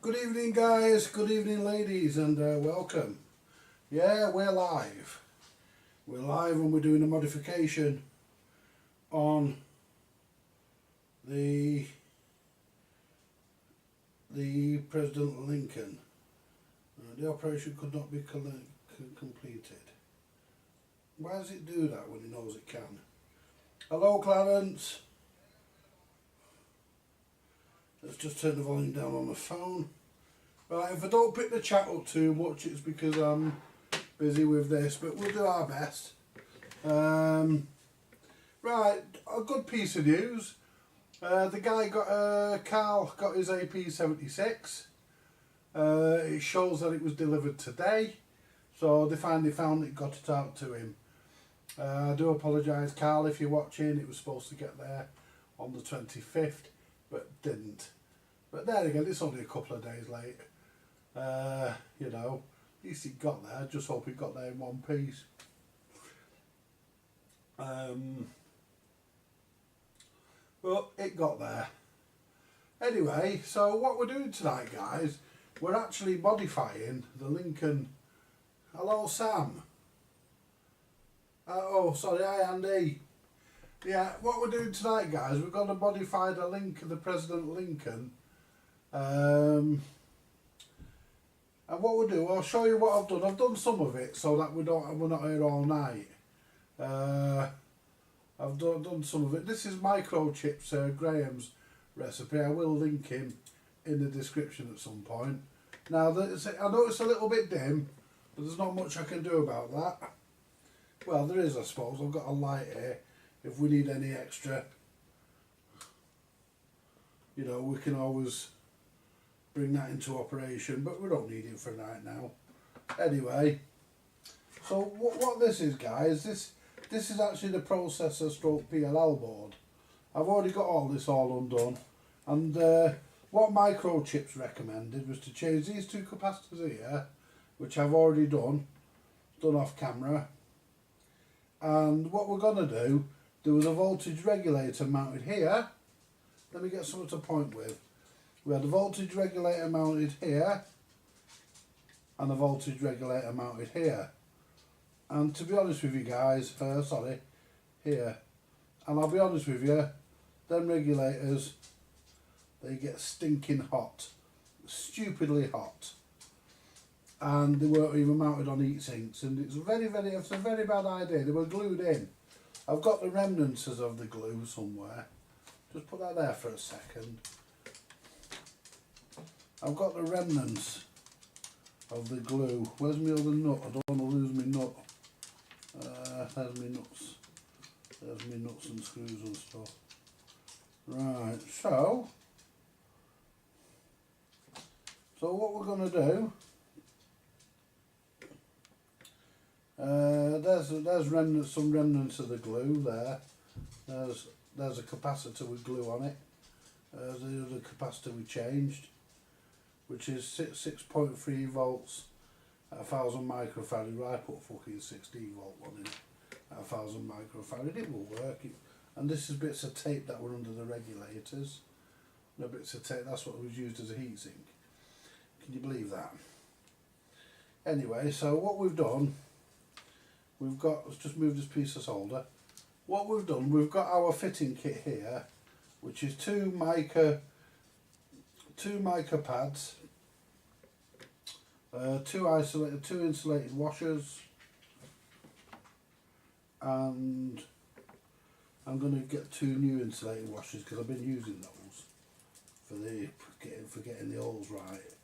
Good evening guys, good evening ladies, and welcome. Yeah, we're live. We're live and we're doing a modification on the President Lincoln. The operation could not be completed. Why does it do that when it knows it can? Hello Clarence. Let's just turn the volume down on the phone. Right, if I don't pick the chat up too much, it's because I'm busy with this, but we'll do our best. Right, a good piece of news. The guy Carl got his AP76. It shows that it was delivered today, so they finally found it, got it out to him. I do apologise, Carl, if you're watching. It was supposed to get there on the 25th, but didn't. But there again, it's only a couple of days late. You know, at least it got there. Just hope it got there in one piece. But it got there. Anyway, so what we're doing tonight, guys, we're actually modifying the Lincoln. Hello, Sam. Oh, sorry, hi, Andy. Yeah, what we're doing tonight, guys, we're going to modify the President Lincoln. And what we'll do, I'll show you what I've done. I've done some of it so that we're not here all night. I've done some of it. This is Microchipz, Graham's recipe. I will link him in the description at some point. Now, I know it's a little bit dim, but there's not much I can do about that. Well, there is, I suppose. I've got a light here. If we need any extra, you know, we can always bring that into operation, but we don't need it for right now. Anyway, so what this is, guys, this is actually the processor stroke PLL board. I've already got all this all undone, and what Microchipz recommended was to change these two capacitors here, which I've already done off camera. And what we're going to do, there was a voltage regulator mounted here. Let me get something to point with. We had a voltage regulator mounted here and a voltage regulator mounted here. And to be honest with you guys, here. And I'll be honest with you, them regulators, they get stinking hot. Stupidly hot. And they weren't even mounted on heat sinks, and it's a very bad idea. They were glued in. I've got the remnants of the glue somewhere. Just put that there for a second. I've got the remnants of the glue. Where's my other nut? I don't want to lose my nut. There's my nuts. There's my nuts and screws and stuff. Right, so what we're going to do, there's some remnants of the glue there. There's a capacitor with glue on it. There's the other capacitor we changed, which is 6.3 volts at 1000 microfarad. Well, I put fucking 16 volt one in at 1000 microfarad. It will work. And this is bits of tape that were under the regulators. No bits of tape. That's what was used as a heatsink. Can you believe that? Anyway, so what we've done, let's just move this piece of solder. What we've done, we've got our fitting kit here, which is two mica pads, two insulated washers, and I'm going to get two new insulated washers because I've been using those for getting the holes right.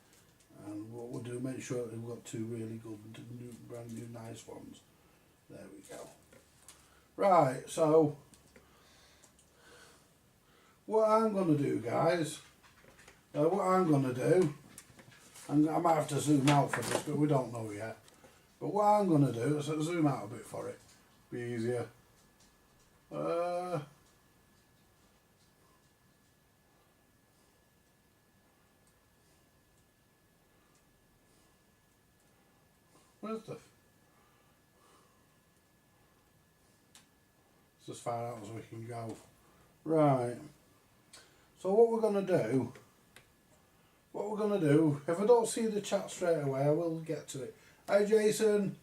And what we'll do, make sure that we've got two really good, brand new nice ones. There we go. Right, so what I'm going to do, guys, I might have to zoom out for this, but we don't know yet. But what I'm going to do is zoom out a bit for it, be easier. Where's the... It's as far out as we can go. Right. So what we're going to do, what we're going to do, if I don't see the chat straight away, I will get to it. Hi Jason.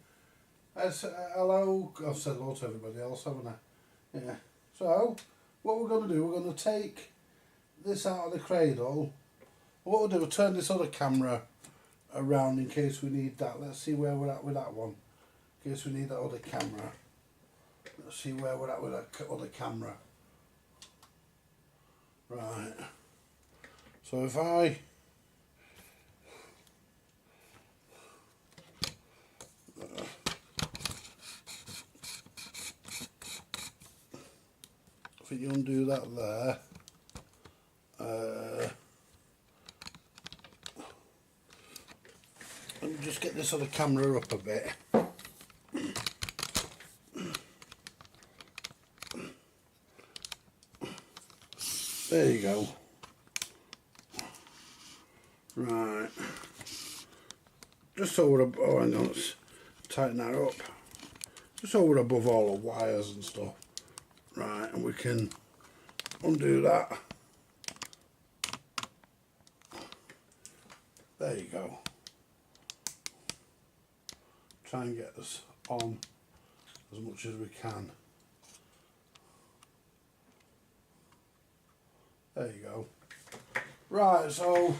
Hello. I've said hello to everybody else, haven't I? Yeah. So, what we're going to do, we're going to take this out of the cradle. What we'll do, we'll turn this other camera around in case we need that. Let's see where we're at with that one. In case we need that other camera. Let's see where we're at with that other camera. Right. So if I you undo that there, let me just get this other camera up a bit. There you go. Right. Just so we're oh, hang on, let's tighten that up. Just so we're above all the wires and stuff. Right, and we can undo that. There you go. Try and get us on as much as we can. There you go. Right, so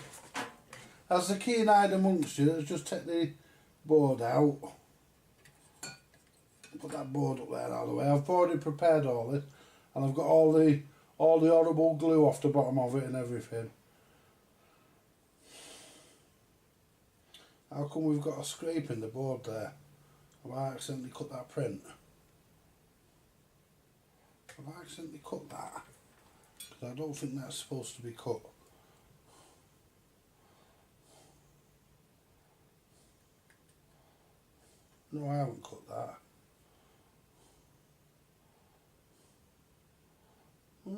as the keen-eyed amongst you, let's just take the board out. Put that board up there out of the way. I've already prepared all this, and I've got all the horrible glue off the bottom of it and everything. How come we've got a scrape in the board there? Have I accidentally cut that print? Have I accidentally cut that? Because I don't think that's supposed to be cut. No, I haven't cut that. I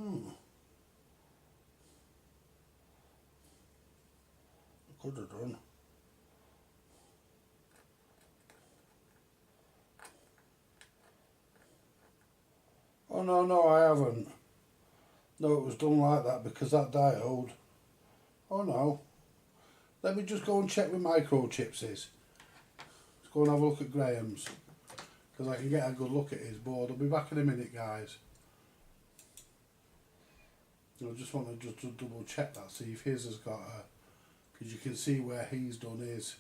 could have done. Oh no, I haven't. No, it was done like that because that diode. Oh no. Let me just go and check with Microchipz. Let's go and have a look at Graham's, because I can get a good look at his board. I'll be back in a minute, guys. I just want to just double check that, see if his has got a, because you can see where he's done his.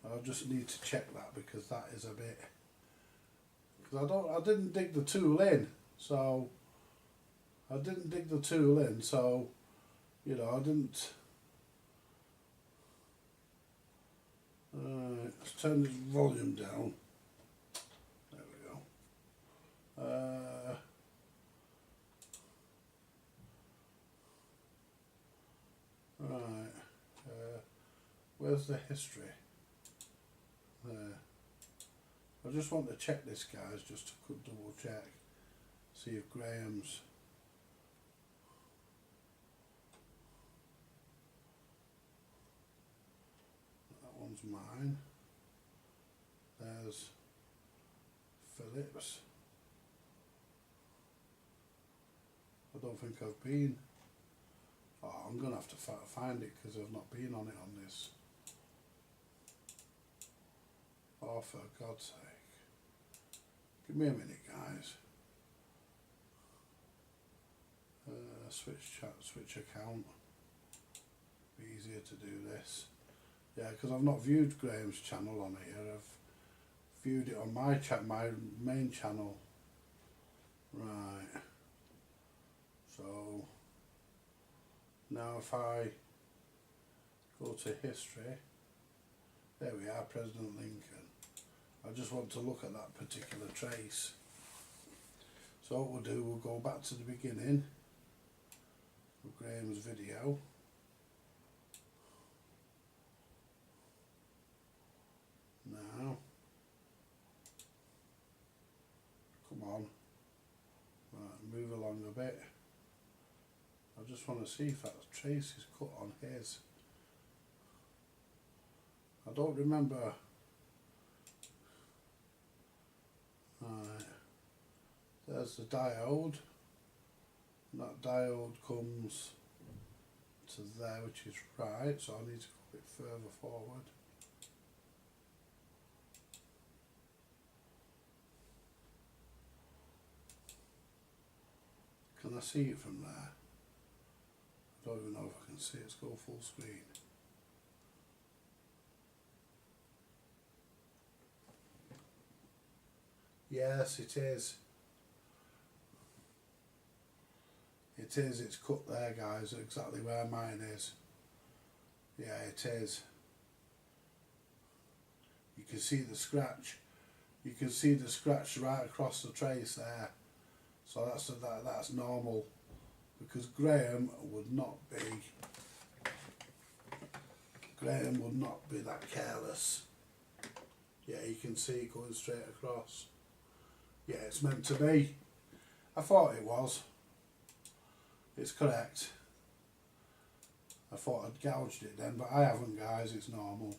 I just need to check that because that is a bit, because I didn't dig the tool in, so I didn't dig the tool in, so you know, I didn't. Let's turn this volume down. There we go. Right, where's the history? There. I just want to check this, guys, just to double check, see if Graham's. That one's mine. There's Phillips. I don't think I've been. Oh, I'm going to have to find it because I've not been on it on this. Oh, for God's sake. Give me a minute, guys. Switch account. Be easier to do this. Yeah, because I've not viewed Graham's channel on here. I've viewed it on my my main channel. Right. So now if I go to history, there we are, President Lincoln. I just want to look at that particular trace. So what we'll do, we'll go back to the beginning of Graham's video. Now, come on, right, move along a bit. I just want to see if that trace is cut on his. I don't remember. Right, there's the diode. And that diode comes to there, which is right, so I need to go a bit further forward. Can I see it from there? I don't even know if I can see it. Let's go full screen. Yes, it is. It is, it's cut there, guys, exactly where mine is. Yeah, it is. You can see the scratch. You can see the scratch right across the trace there. So that's normal, because Graham would not be that careless. Yeah, you can see it going straight across. Yeah, it's meant to be. I thought it was. It's correct. I thought I'd gouged it then, but I haven't, guys. It's normal.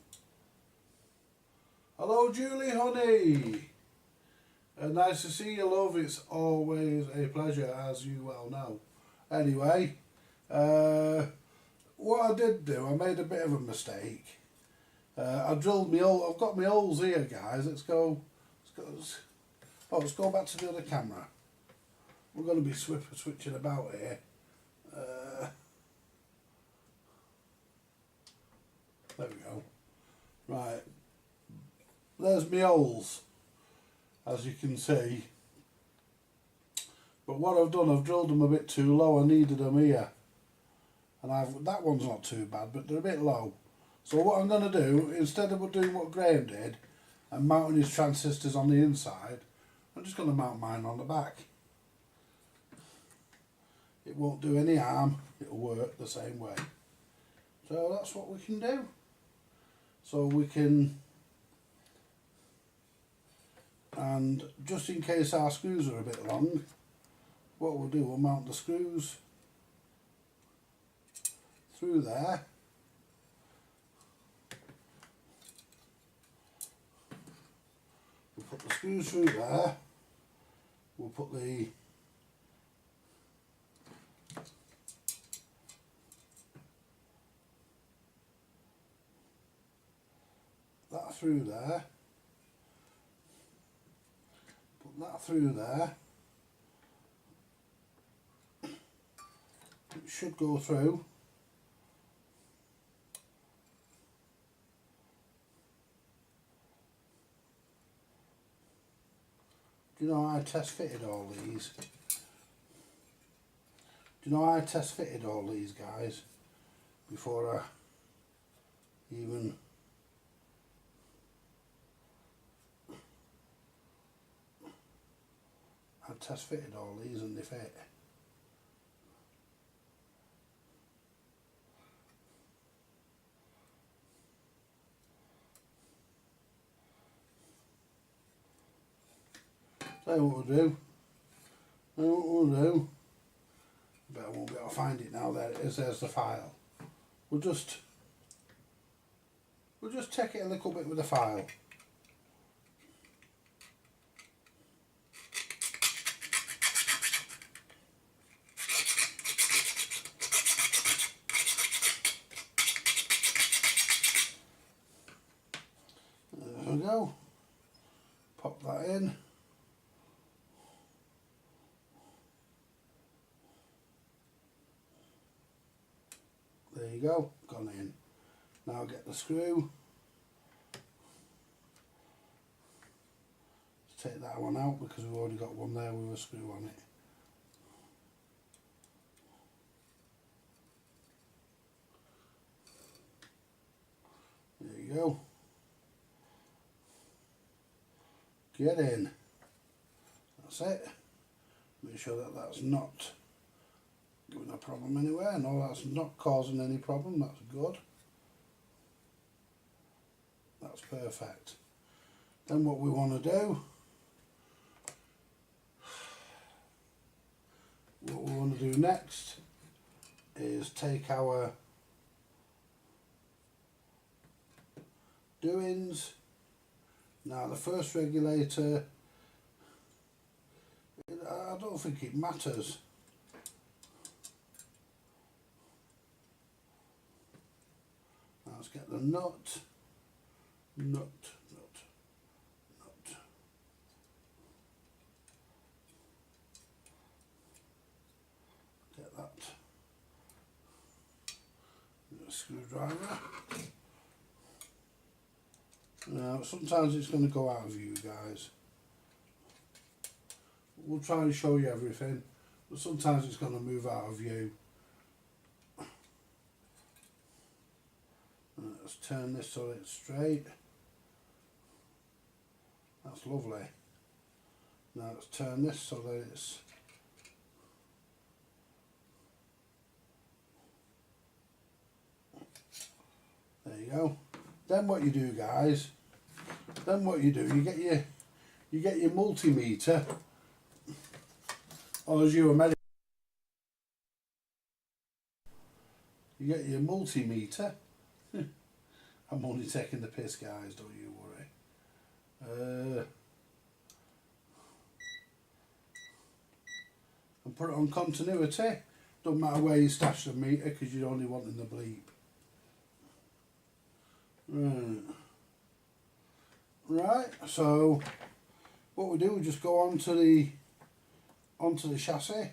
Hello, Julie, honey. Nice to see you, love. It's always a pleasure, as you well know. Anyway, what I did do, I made a bit of a mistake. I drilled my hole. I've got my holes here, guys. Let's go back to the other camera. We're going to be switching about here. There we go. Right. There's my holes, as you can see. But what I've done, I've drilled them a bit too low. I needed them here. And that one's not too bad, but they're a bit low. So what I'm going to do, instead of doing what Graham did, and mounting his transistors on the inside, I'm just going to mount mine on the back. It won't do any harm, it'll work the same way. So that's what we can do. So we can, and just in case our screws are a bit long, what we'll do, we'll mount the screws through there. We'll put the screws through there. We'll put that through there. Put that through there. It should go through. Do you know I test fitted all these? Do you know I test fitted all these, guys, before I even test fitted all these and they fit. So what we'll do, but I won't be able to find it now. There it is, there's the file. We'll just take it a little bit with the file. There we go. Pop that in. There you go, gone in. Now get the screw. Let's take that one out because we've already got one there with a screw on it. There you go. Get in. That's it. Make sure that that's not giving a problem anywhere. No, that's not causing any problem. That's good. That's perfect. Then what we want to do, next is take our doings. Now the first regulator, I don't think it matters. Let's get the nut. Get that. Get a screwdriver. Now, sometimes it's going to go out of view, guys. We'll try and show you everything, but sometimes it's going to move out of view. Let's turn this so it's straight. That's lovely. Now let's turn this so that it's there you go. Then what you do, guys, you get your multimeter, or as you American, you get your multimeter. I'm only taking the piss, guys, don't you worry. And put it on continuity. Doesn't matter where you stash the meter because you're only wanting the bleep. Right, so what we do, we just go onto the chassis.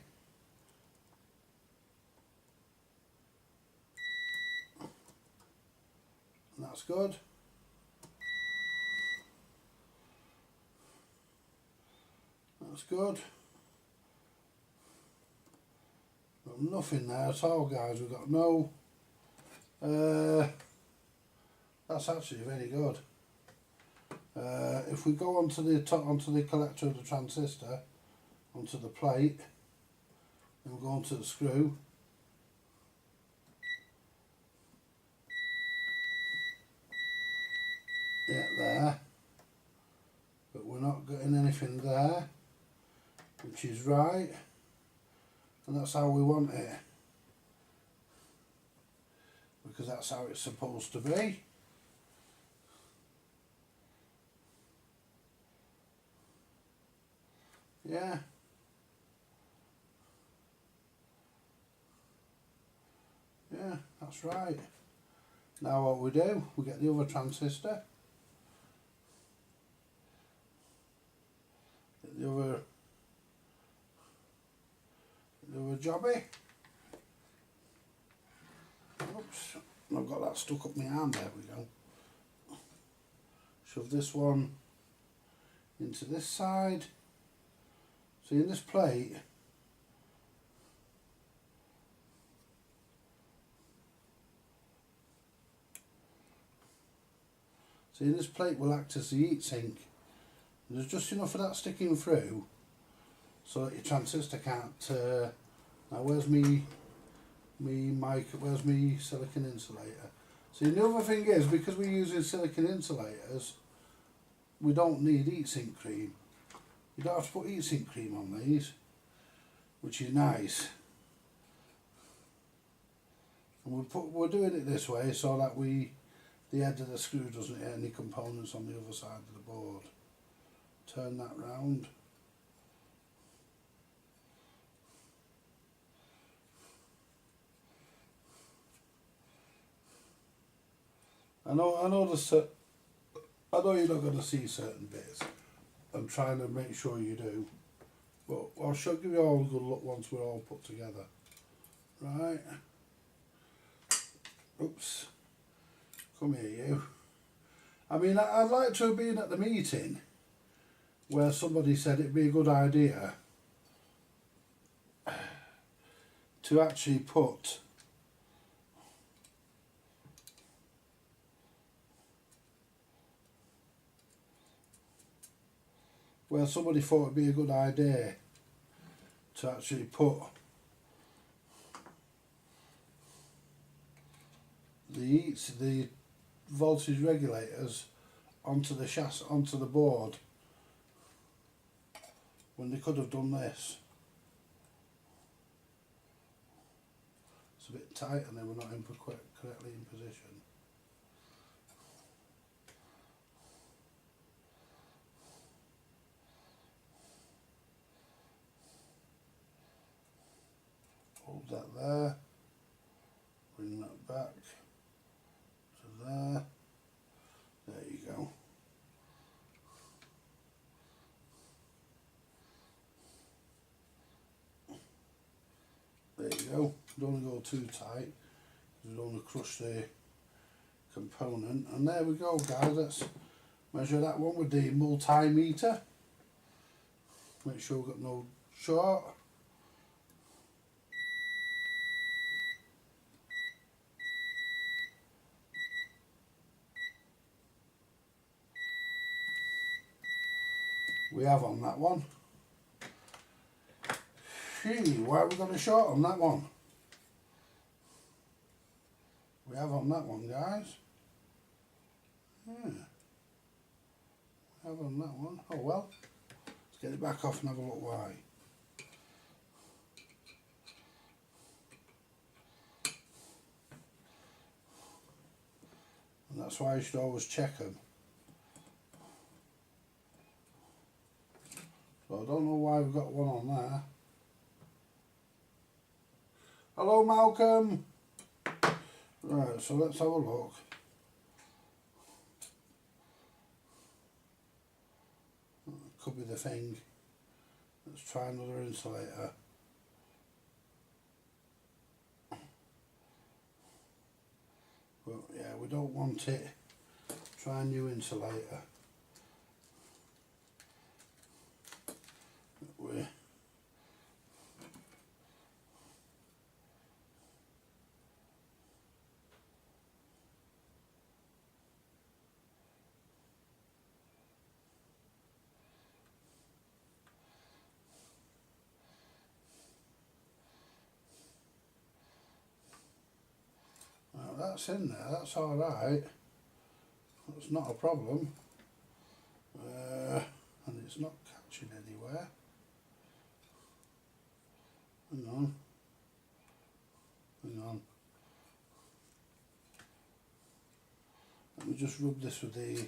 And that's good. That's good. Got nothing there at all, guys. We've got no. That's actually very good. If we go onto the collector of the transistor, onto the plate, and we go onto the screw. Yeah, there. But we're not getting anything there, which is right. And that's how we want it. Because that's how it's supposed to be. Yeah. Yeah, that's right. Now what we do, we get the other transistor. Get the other jobby. Oops, I've got that stuck up my arm, there we go. Shove this one into this side. See, in this plate, will act as the heat sink. And there's just enough of that sticking through so that your transistor can't. Now where's me silicon insulator? See, the other thing is, because we're using silicon insulators, we don't need heatsink cream. You don't have to put heatsink cream on these, which is nice. And we're doing it this way so that the head of the screw doesn't hit any components on the other side of the board. Turn that round. I know you're not going to see certain bits. I'm trying to make sure you do. But I'll give you all a good look once we're all put together. Right. Oops. Come here, you. I mean, I'd like to have been at the meeting where somebody said it'd be a good idea to actually put where somebody thought it'd be a good idea to actually put the voltage regulators onto the chassis, onto the board, when they could have done this. It's a bit tight and they were not correctly in position. Hold that there, bring that back to don't go too tight, we don't want to crush the component. And there we go, guys. Let's measure that one with the multimeter. Make sure we've got no short. We have on that one. Gee, why have we got a short on that one? We have on that one, guys. Yeah. We have on that one. Oh well. Let's get it back off and have a look why. And that's why you should always check them. So I don't know why we've got one on there. Hello, Malcolm. Right, so let's have a look. Could be the thing. Let's try another insulator. But yeah, we don't want it. Try a new insulator. That's in there, that's alright. That's not a problem. And it's not catching anywhere. Hang on. Hang on. Let me just rub this with the...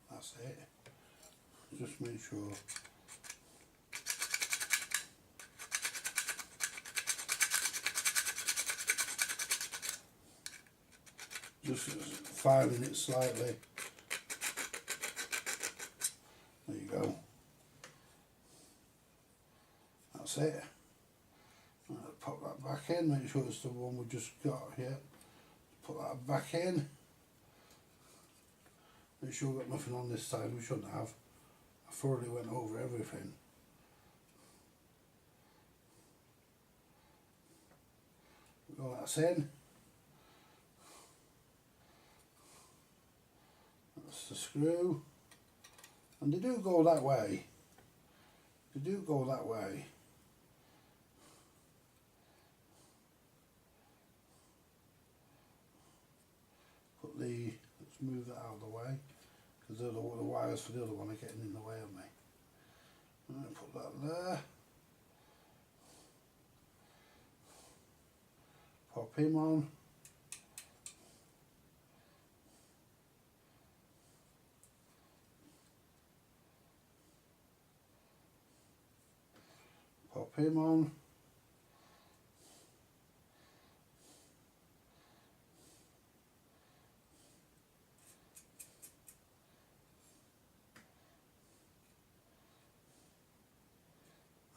That's it. Just make sure. Just filing it slightly. There you go. That's it. I'll pop that back in, make sure it's the one we just got here. Put that back in. Make sure we've got nothing on this side, we shouldn't have. I thoroughly went over everything. Well, that's in. That's the screw. And they do go that way. They do go that way. Put the, let's move that out of the way, because the wires for the other one are getting in the way of me. And put that there. Pop him on. Pop him on.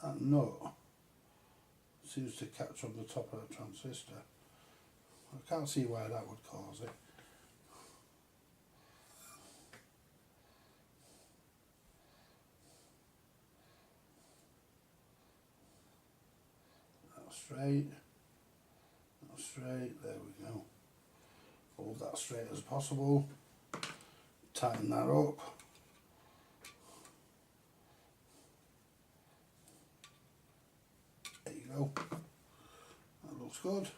That nut seems to catch on the top of the transistor. I can't see why that would cause it. That's straight. That's straight. There we go. Hold that straight as possible. Tighten that up. There you go. That looks good.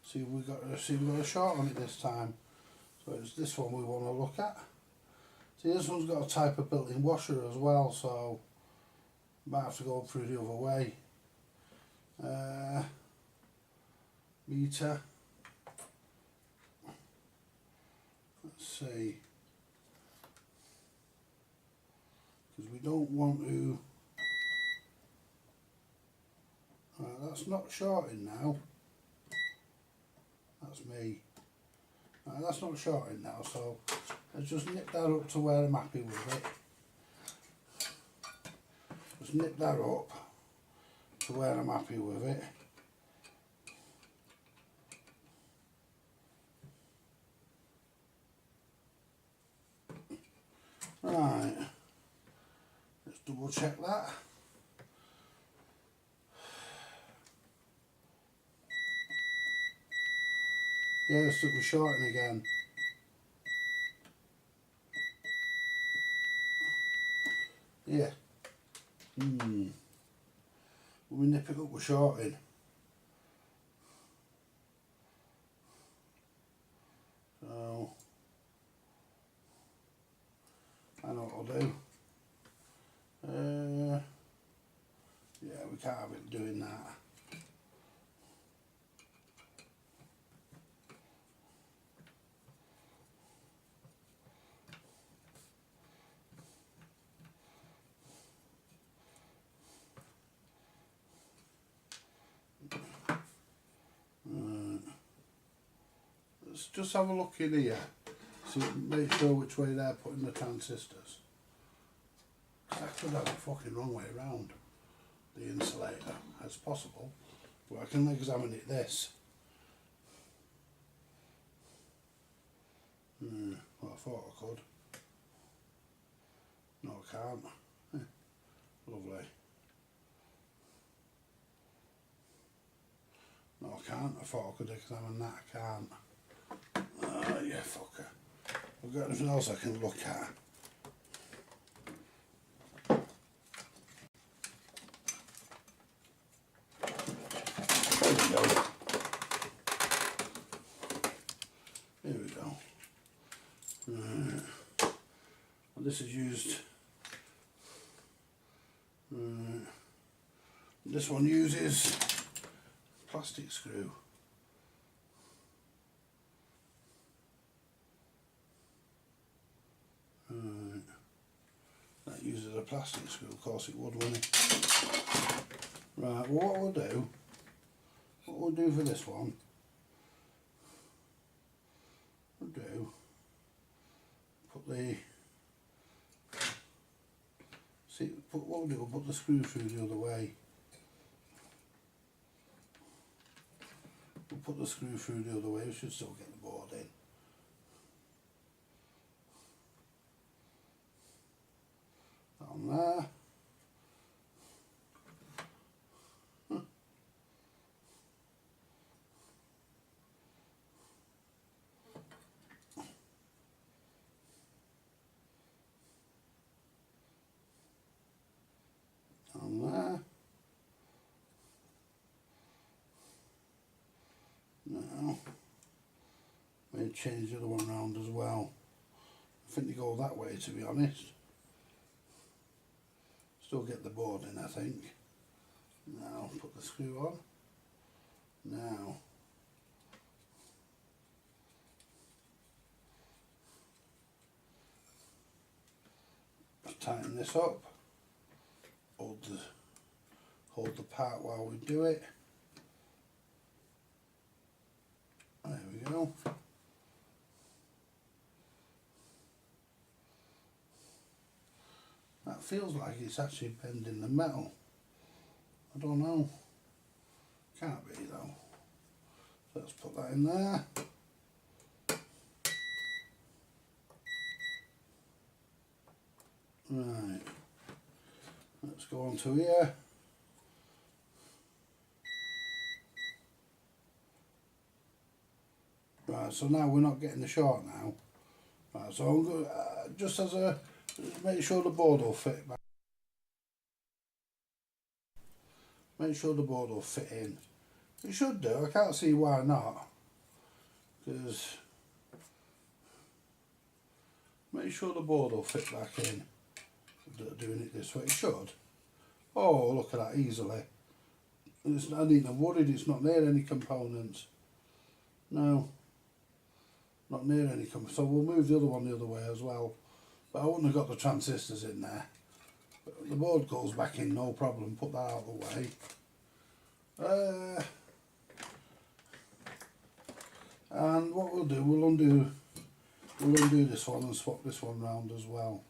See if we've got a short on it this time. So it's this one we want to look at. See, this one's got a type of built-in washer as well, so might have to go through the other way. Meter. Let's see. Because we don't want to. That's not shorting now. That's me. That's not shorting now, so let's just nip that up to where I'm happy with it. Just nip that up to where I'm happy with it. Right, let's double check that. Yeah, I stuck my short in again. Yeah. We nip it up with short in. So, I know what I'll do. Yeah, we can't have it doing that. Let's just have a look in here. See, make sure which way they're putting the transistors. I could have it fucking wrong way around the insulator. That's possible, but I can examine it this. Well, I thought I could. No, I can't. Lovely. No, I can't. I thought I could examine that. I can't. Yeah, fucker. I've got anything else I can look at. There we go. Here we go. Well, this is used. This one uses plastic screw. That uses a plastic screw, of course it would, wouldn't it? Right, well what we'll do for this one, put what we'll do, we'll put the screw through the other way. We'll put the screw through the other way, we should still get the board in. On there. On there. Now, may change the other one round as well. I think they go that way, to be honest. Still get the board in, I think. Now put the screw on. Now tighten this up. Hold the part while we do it. There we go. That feels like it's actually bending the metal. I don't know. Can't be though. So let's put that in there. Right. Let's go on to here. Right, so now we're not getting the short now. Right, so I'm going just as a make sure the board will fit back. Make sure the board will fit in. It should do. I can't see why not. Because make sure the board will fit back in. Doing it this way, it should. Oh, look at that, easily. It's, I needn't have worried. It's not near any components. No. Not near any components. So we'll move the other one the other way as well. But I wouldn't have got the transistors in there. But the board goes back in, no problem. Put that out of the way. And what we'll do, we'll undo we'll undo this one and swap this one round as well.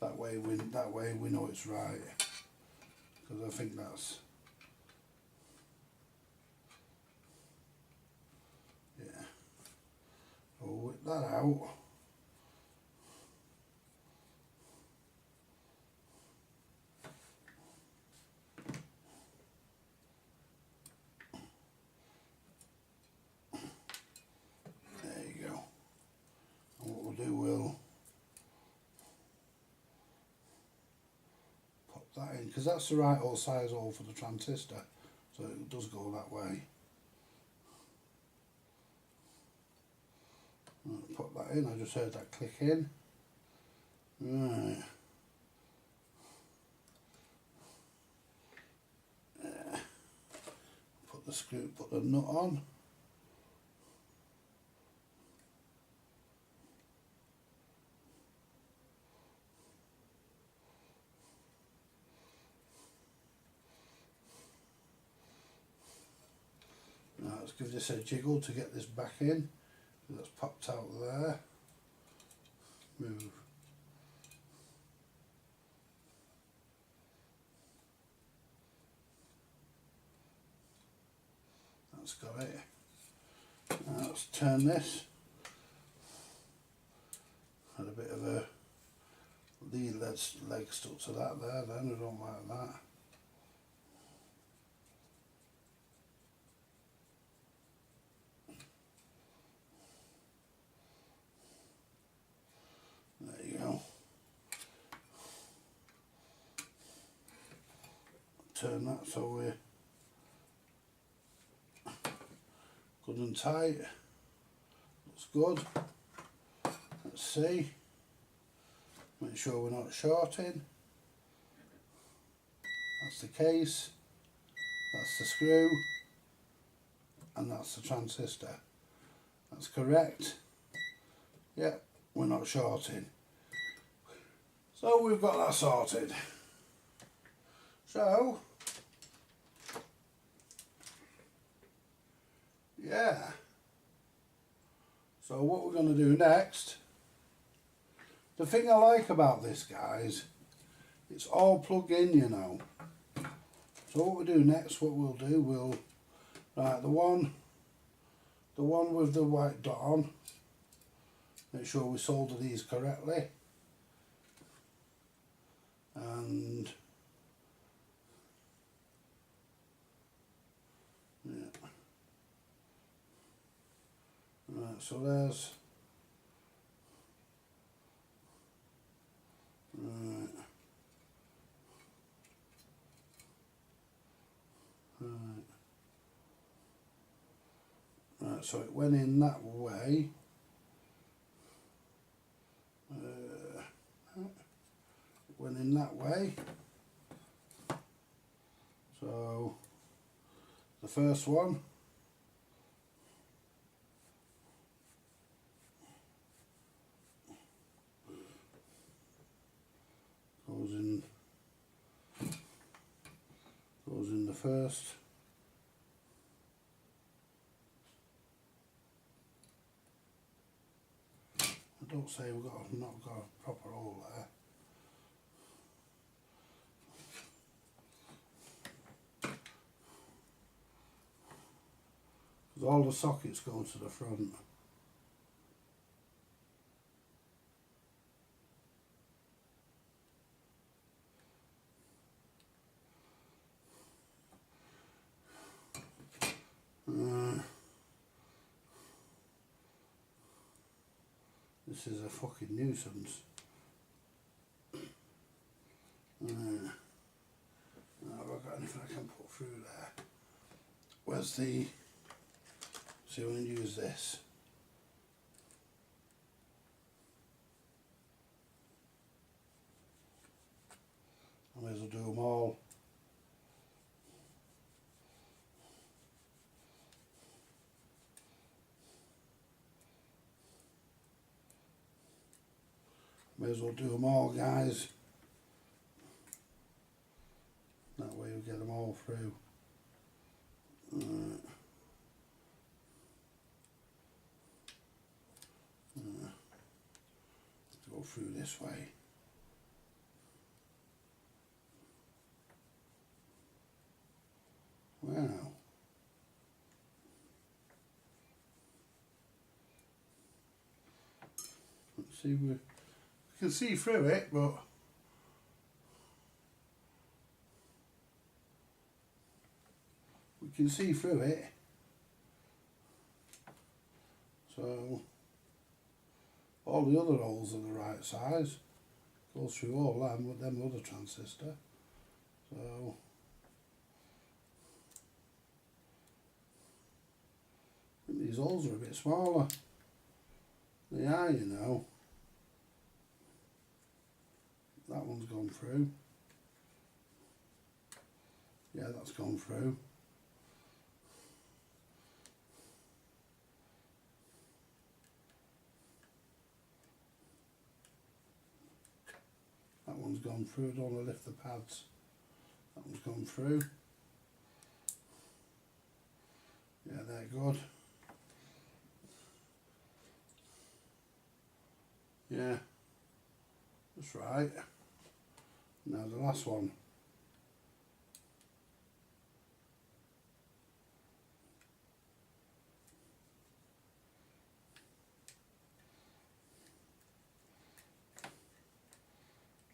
That way we know it's right, because I think that's, yeah. So we'll whip that out. There you go. And what we'll do, we'll that in, because that's the right old size hole for the transistor, so it does go that way. Put that in, I just heard that click in. Right. Put the nut on. Now let's give this a jiggle to get this back in. That's popped out there. Move. That's got it. Now let's turn this. Had a bit of a lead leg stuck to that there, then I don't like that. There you go. Turn that so we're good and tight. Looks good. Let's see. Make sure we're not shorting. That's the case. That's the screw. And that's the transistor. That's correct. Yeah, we're not shorting. So we've got that sorted. So, yeah. So what we're going to do next, the thing I like about this, guys, it's all plug in, you know. So what we do next, right, the one with the white dot on, make sure we solder these correctly. And yeah. Right, so there's right. Right, so it went in that way. It went in that way. So the first one goes in the first. I don't say we've not got a proper hole there. Because all the sockets go to the front. This is a fucking nuisance. Have I got anything I can put through there? Where's the... See, I'm going to use this. I may as well do them all. May as well do them all, guys. That way we get them all through. through this way. Wow. Let's see, we can see through it, but we can see through it. So all the other holes are the right size. Goes through all them with them other transistor. So I think these holes are a bit smaller. They are, you know. That one's gone through. Yeah, that's gone through. That one's gone through. I don't want to lift the pads. That one's gone through. Yeah, they're good. Yeah, that's right. Now the last one.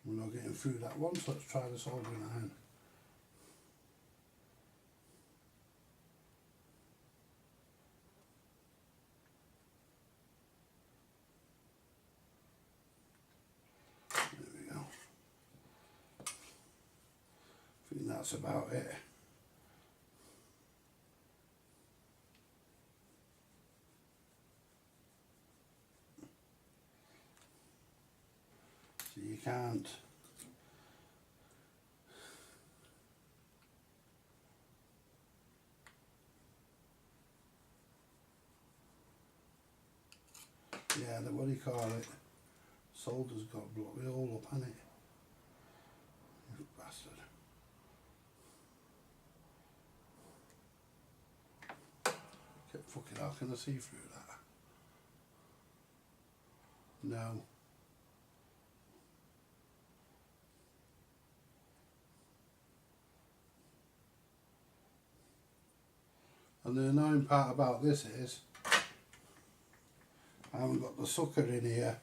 We're not getting through that one, so let's try the soldering iron. There we go. I think that's about it. So you can't what do you call it? Solder's got blocked me all up, hasn't it? You bastard. Okay, fucking hell, can I see through that? No. And the annoying part about this is I haven't got the sucker in here.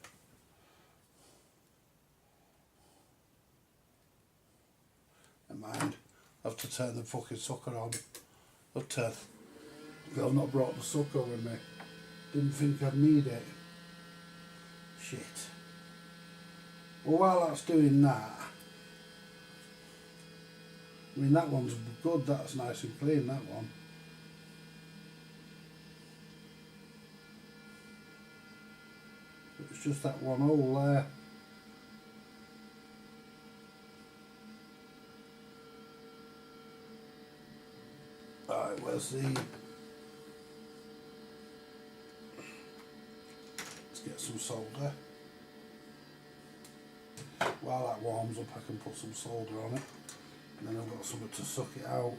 Never mind, I have to turn the fucking sucker on. I've not brought the sucker with me. Didn't think I'd need it. Shit. Well, while that's doing that, I mean that one's good, that's nice and clean, that one. It's just that one hole there. Alright, where's the... Let's get some solder. While that warms up I can put some solder on it. And then I've got something to suck it out.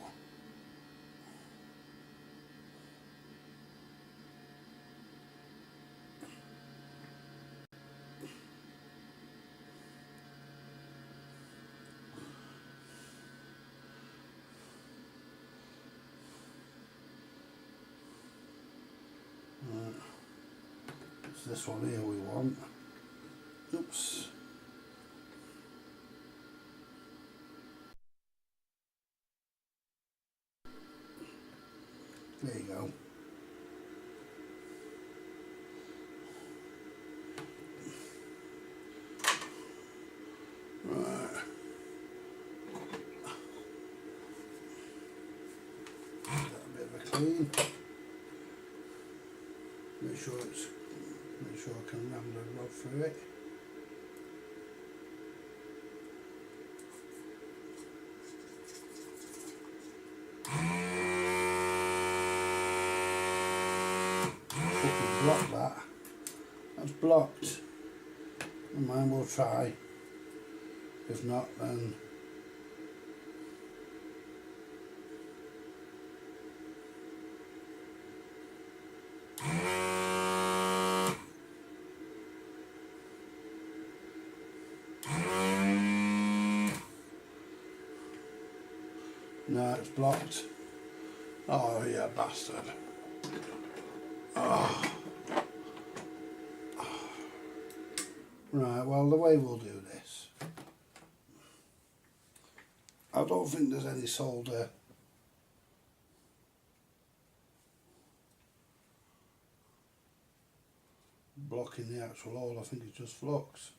It's this one here we want. Oops. There you go. Right. Get a bit of a clean. Make sure I can ram the rod through it. Fucking block that. That's blocked. Never mind, we'll try. If not, then No, it's blocked. Oh, yeah, bastard. Oh. Right, well, the way we'll do this, I don't think there's any solder blocking the actual hole. I think it's just flux.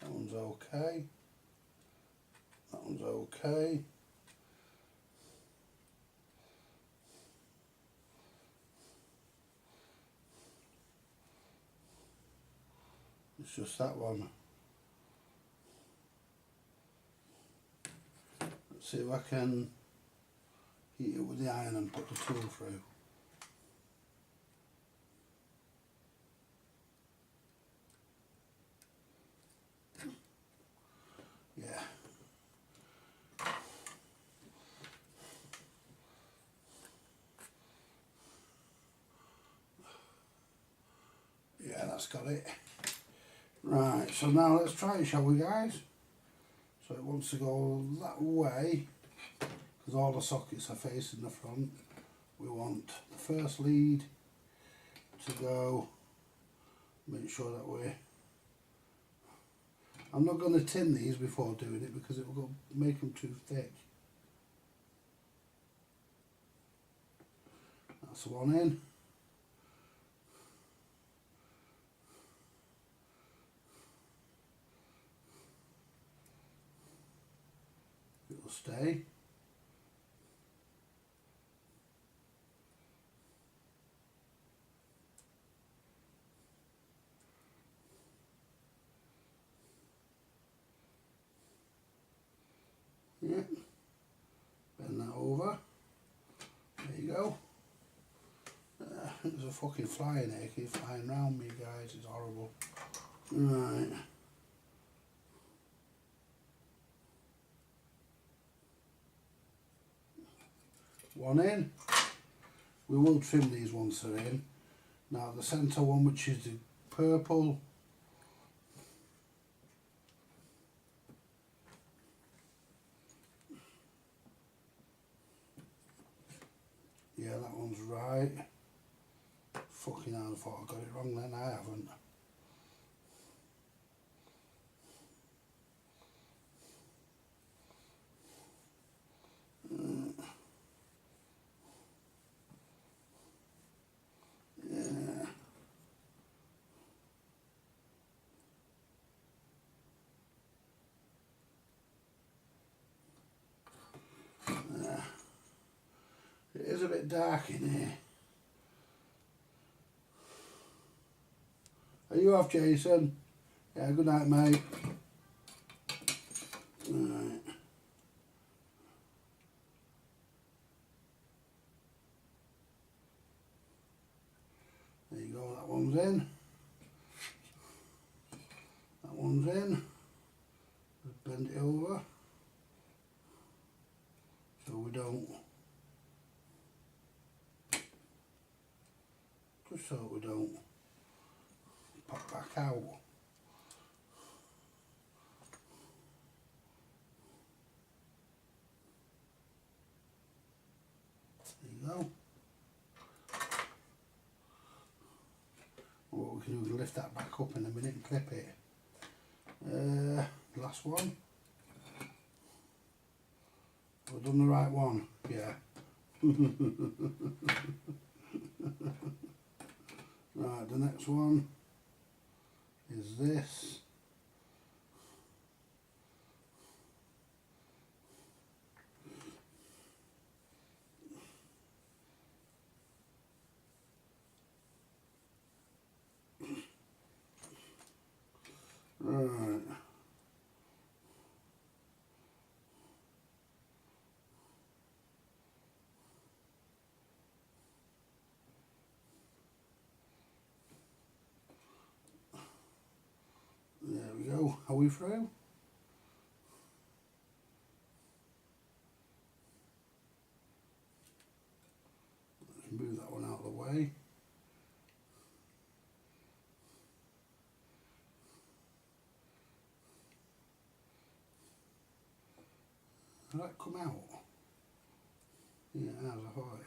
That one's okay. That one's okay. It's just that one. Let's see if I can heat it with the iron and put the tool through. Yeah. Yeah, that's got it. Right, so now let's try it, shall we, guys? So it wants to go that way, because all the sockets are facing the front. We want the first lead to go, make sure that we're... I'm not going to tin these before doing it because it will go, make them too thick. That's the one in. It will stay. Yeah. Bend that over. There you go. There's a fucking fly in here. It keeps flying around me, guys. It's horrible. Right. One in. We will trim these once they're in. Now the centre one, which is the purple, yeah, that one's right. Fucking hell, I thought I got it wrong then. I haven't. Yeah. It is a bit dark in here. Are you off, Jason? Yeah, good night, mate. Right. There you go, that one's in. That one's in. Just bend it over so we don't, just so we don't pop back out. There you go. What we can do is lift that back up in a minute and clip it. Last one. We've done the right one, yeah. Right, the next one is this. Right. way through. Let's move that one out of the way. Did that come out? Yeah, it has. I thought it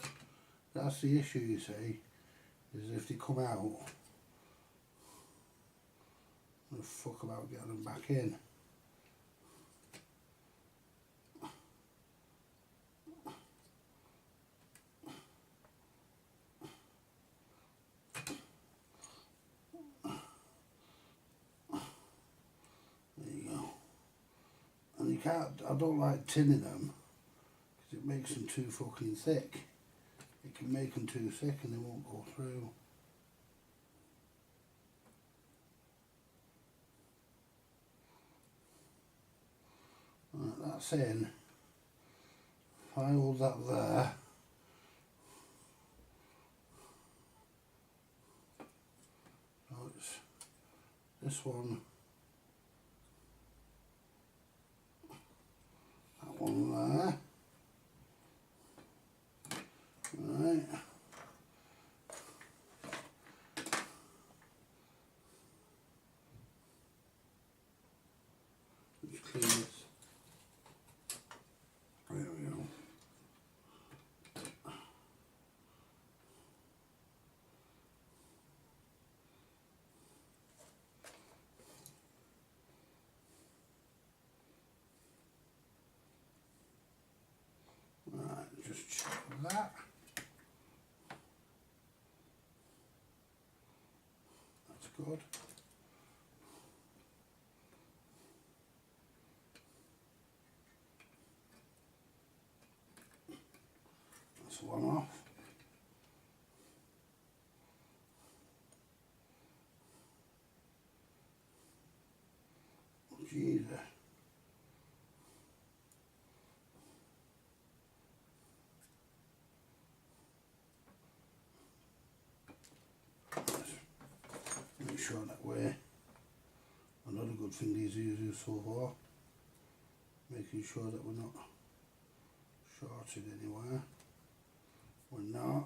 had. That's the issue, you see, is if they come out, I'm fuck about getting them back in. There you go. And you can't, I don't like tinning them because it makes them too fucking thick. It can make them too thick and they won't go through. Right, that's in. If I hold that there, so it's this one, that one there. Right. Let's clean this. There we go. Right, just check that. Good. That's one off. Jesus. Make sure that way. Another good thing these do so far, making sure that we're not shorted anywhere. We're not.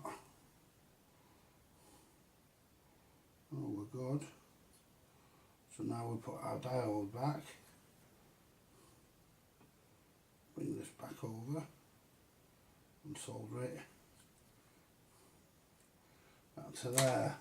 Oh, we're good. So now we put our diode back. Bring this back over and solder it back to there.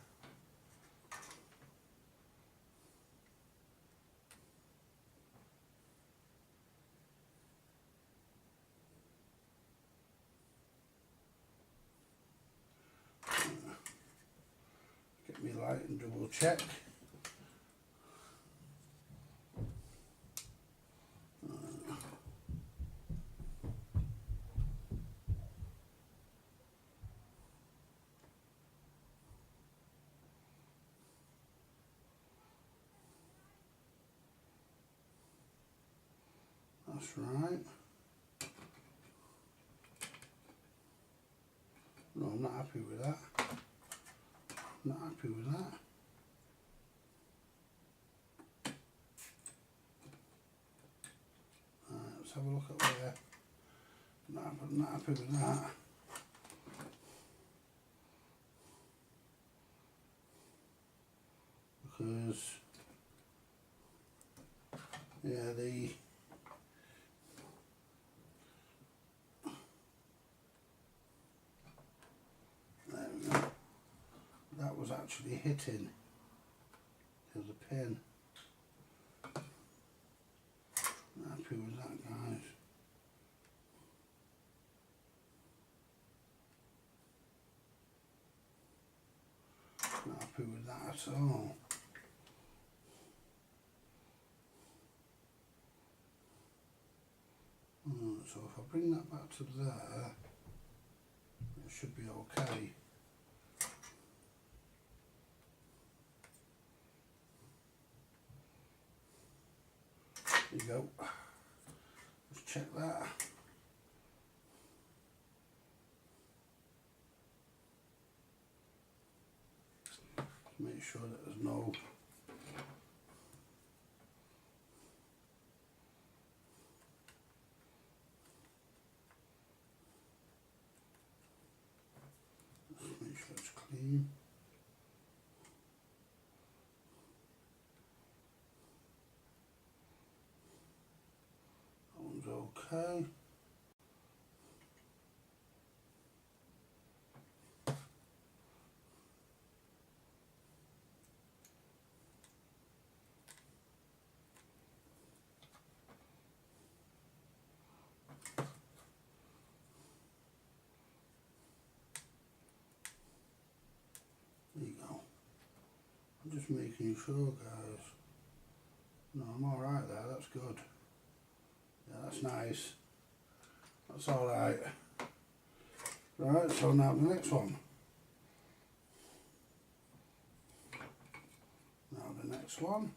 Get me light and double check. That's right. No, I'm not happy with that. Not happy with that. Let's have a look at where. Not happy with that. Because yeah, there we go. That was actually hitting. There's a pin. Not happy with that, guys. Not happy with that at all. So if I bring that back to there, it should be okay. There you go. Let's check that. make sure that there's no make sure it's clean. That one's okay. There you go. I'm just making sure, guys. No, I'm alright there, that's good. Yeah, that's nice. That's alright. Right, so now the next one. Now the next one.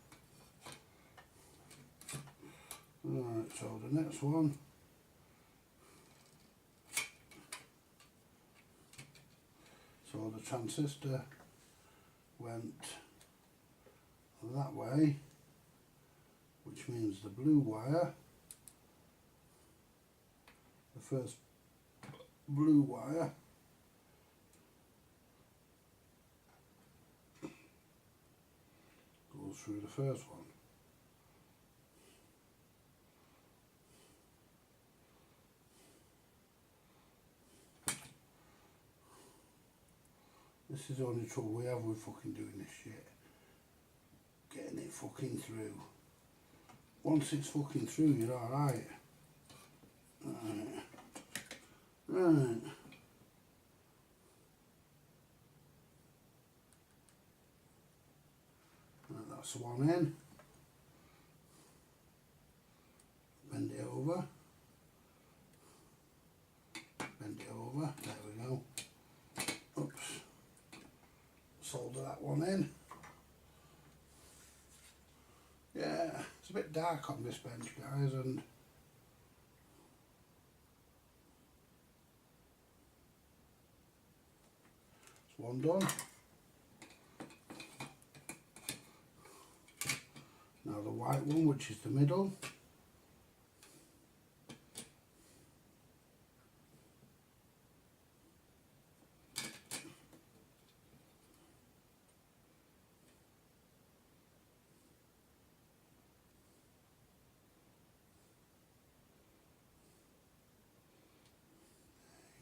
Right, so the next one. So the transistor went that way, which means the blue wire, the first blue wire, goes through the first one. This is the only trouble we have with fucking doing this shit. Getting it fucking through. Once it's fucking through, you're alright. Right. That's the one in. Bend it over. Bend it over. There we go. Oops. Solder that one in. Yeah, it's a bit dark on this bench, guys, and it's one done. Now the white one, which is the middle.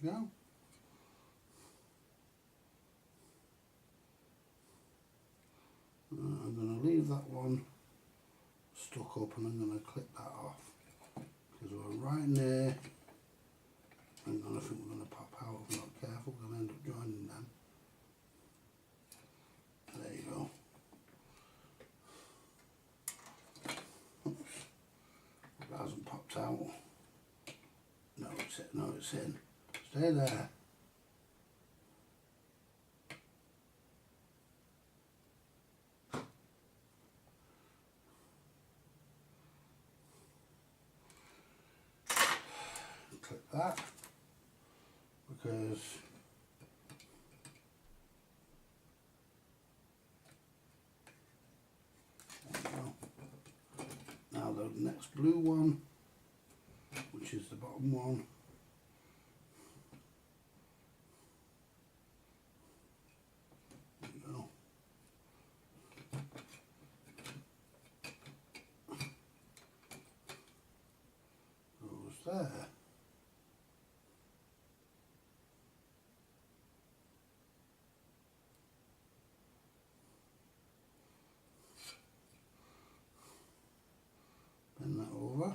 There you go. I'm going to leave that one stuck up and I'm going to clip that off because we're right near, and I think we're going to pop out if we're not careful. We're going to end up joining them. There you go. Oops. It hasn't popped out. No, it's in. No, it's in. Stay there. Click that because there you go. Now the next blue one, which is the bottom one. There you go. Goes there. Bend that over.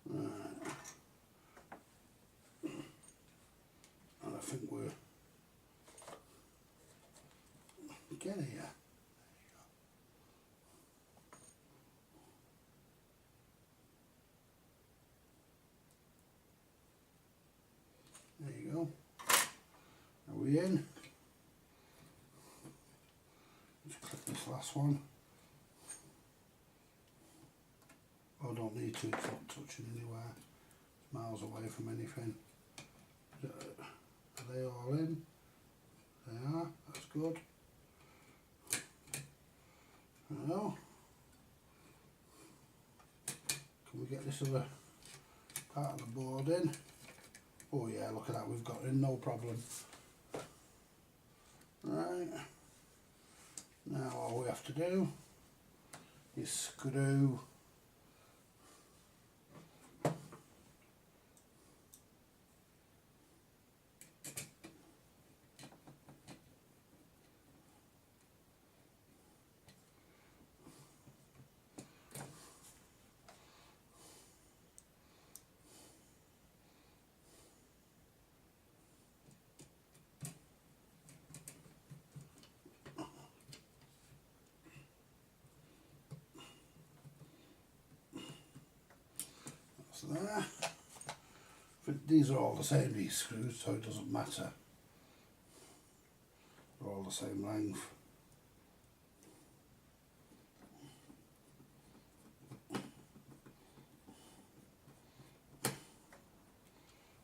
Right. And I think we're getting here. There you go. Are we in? Just click this last one. I don't need to, it's not touching anywhere. It's miles away from anything. Are they all in? They are, that's good. Now, can we get this other part of the board in? Oh yeah, look at that, we've got in, no problem. Right, now all we have to do is screw there. These are all the same, these screws, so it doesn't matter. They're all the same length.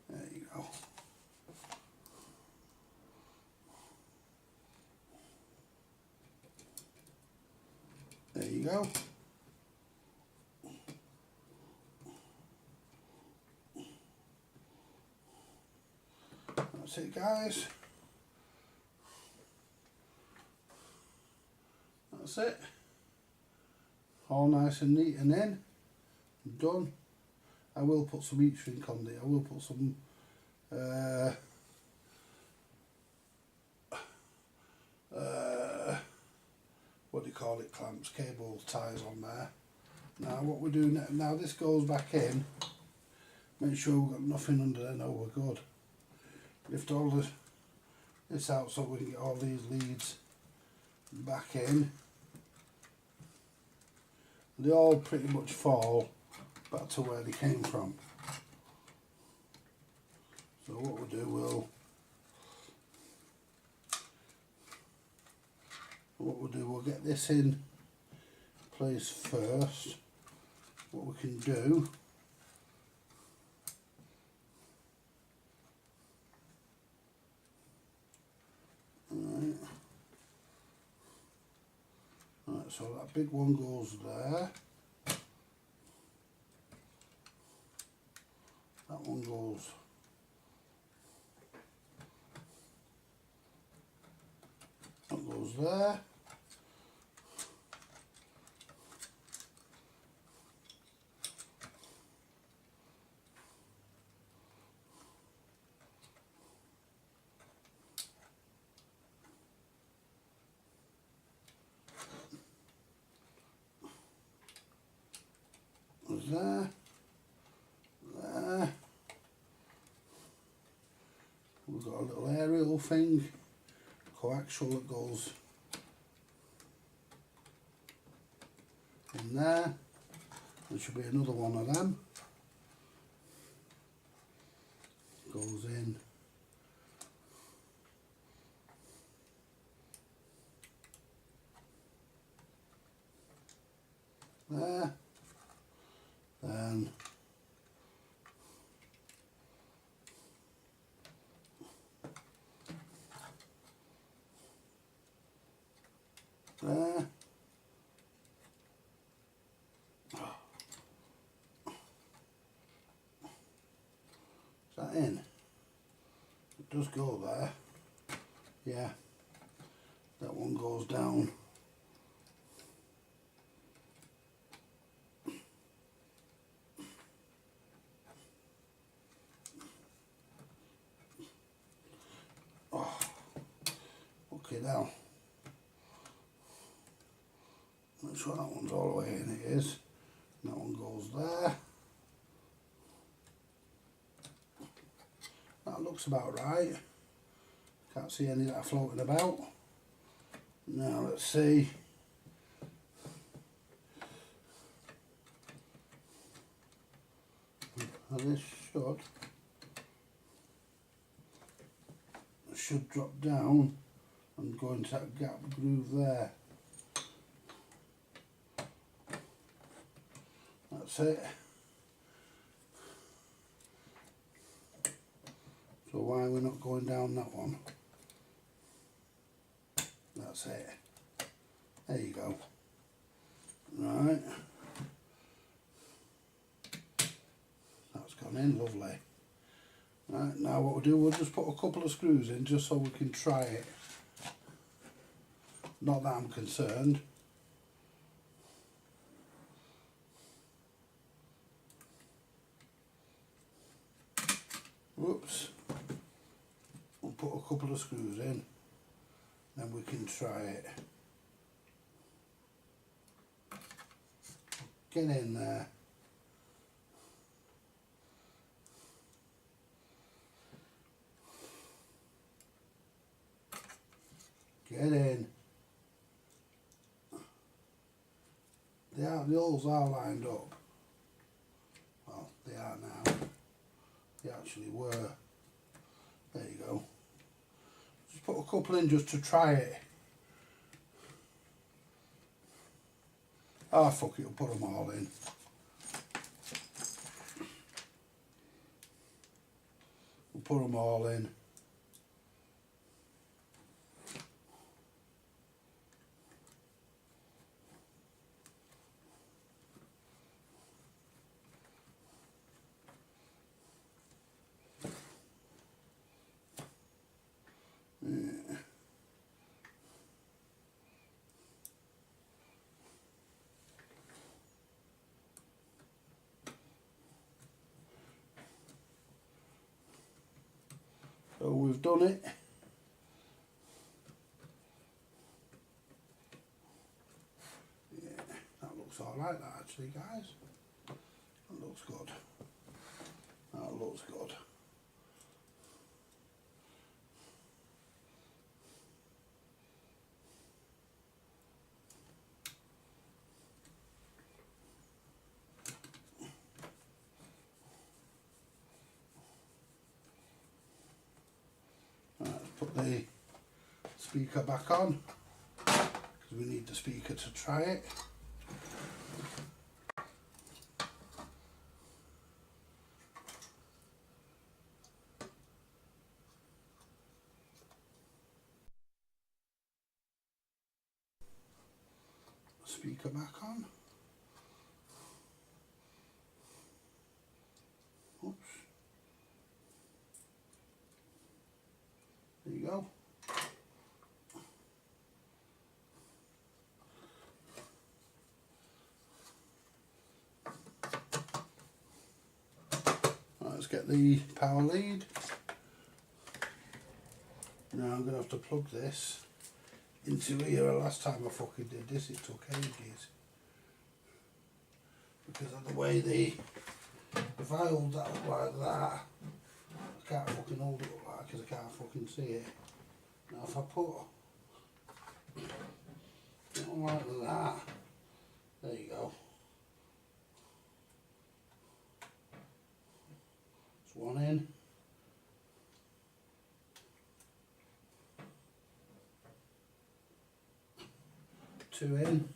There you go. There you go. That's it, guys. That's it. All nice and neat and in. Done. I will put some heat shrink on there. I will put some what do you call it, clamps, cable ties on there. Now what we do now, this goes back in. Make sure we've got nothing under there. No, we're good. Lift all this out so we can get all these leads back in. They all pretty much fall back to where they came from. So what we'll do, we'll get this in place first. What we can do, right, so that big one goes there. That one goes there. There. We've got a little aerial thing, coaxial, that goes in there. There should be another one of them. Goes in there. Then there. Is that in? It does go there. Yeah. That one goes down. Okay, now make sure that one's all the way in. It is. That one goes there. That looks about right. Can't see any that are floating about. Now let's see. Now this should drop down and go into that gap groove there. That's it. So we're not going down that one. That's it. There you go. Right. That's gone in, lovely. Right, now what we'll do, we'll just put a couple of screws in just so we can try it. Not that I'm concerned. Whoops. We'll put a couple of screws in, then we can try it. Get in there. Get in. The holes are lined up. Well, they are now. They actually were. There you go. Just put a couple in just to try it. Ah, fuck it, we'll put them all in. We'll put them all in. So we've done it. Yeah, that looks alright that actually, guys. That looks good. That looks good. Put the speaker back on because we need the speaker to try it. Speaker back on. Oops. There you go. Right, let's get the power lead. Now I'm going to have to plug this into here. Last time I fucking did this, it took ages. Because of the way if I hold that up like that, I can't fucking hold it up like because I can't fucking see it. Now if I put it on like that, there you go. It's one in. Two in.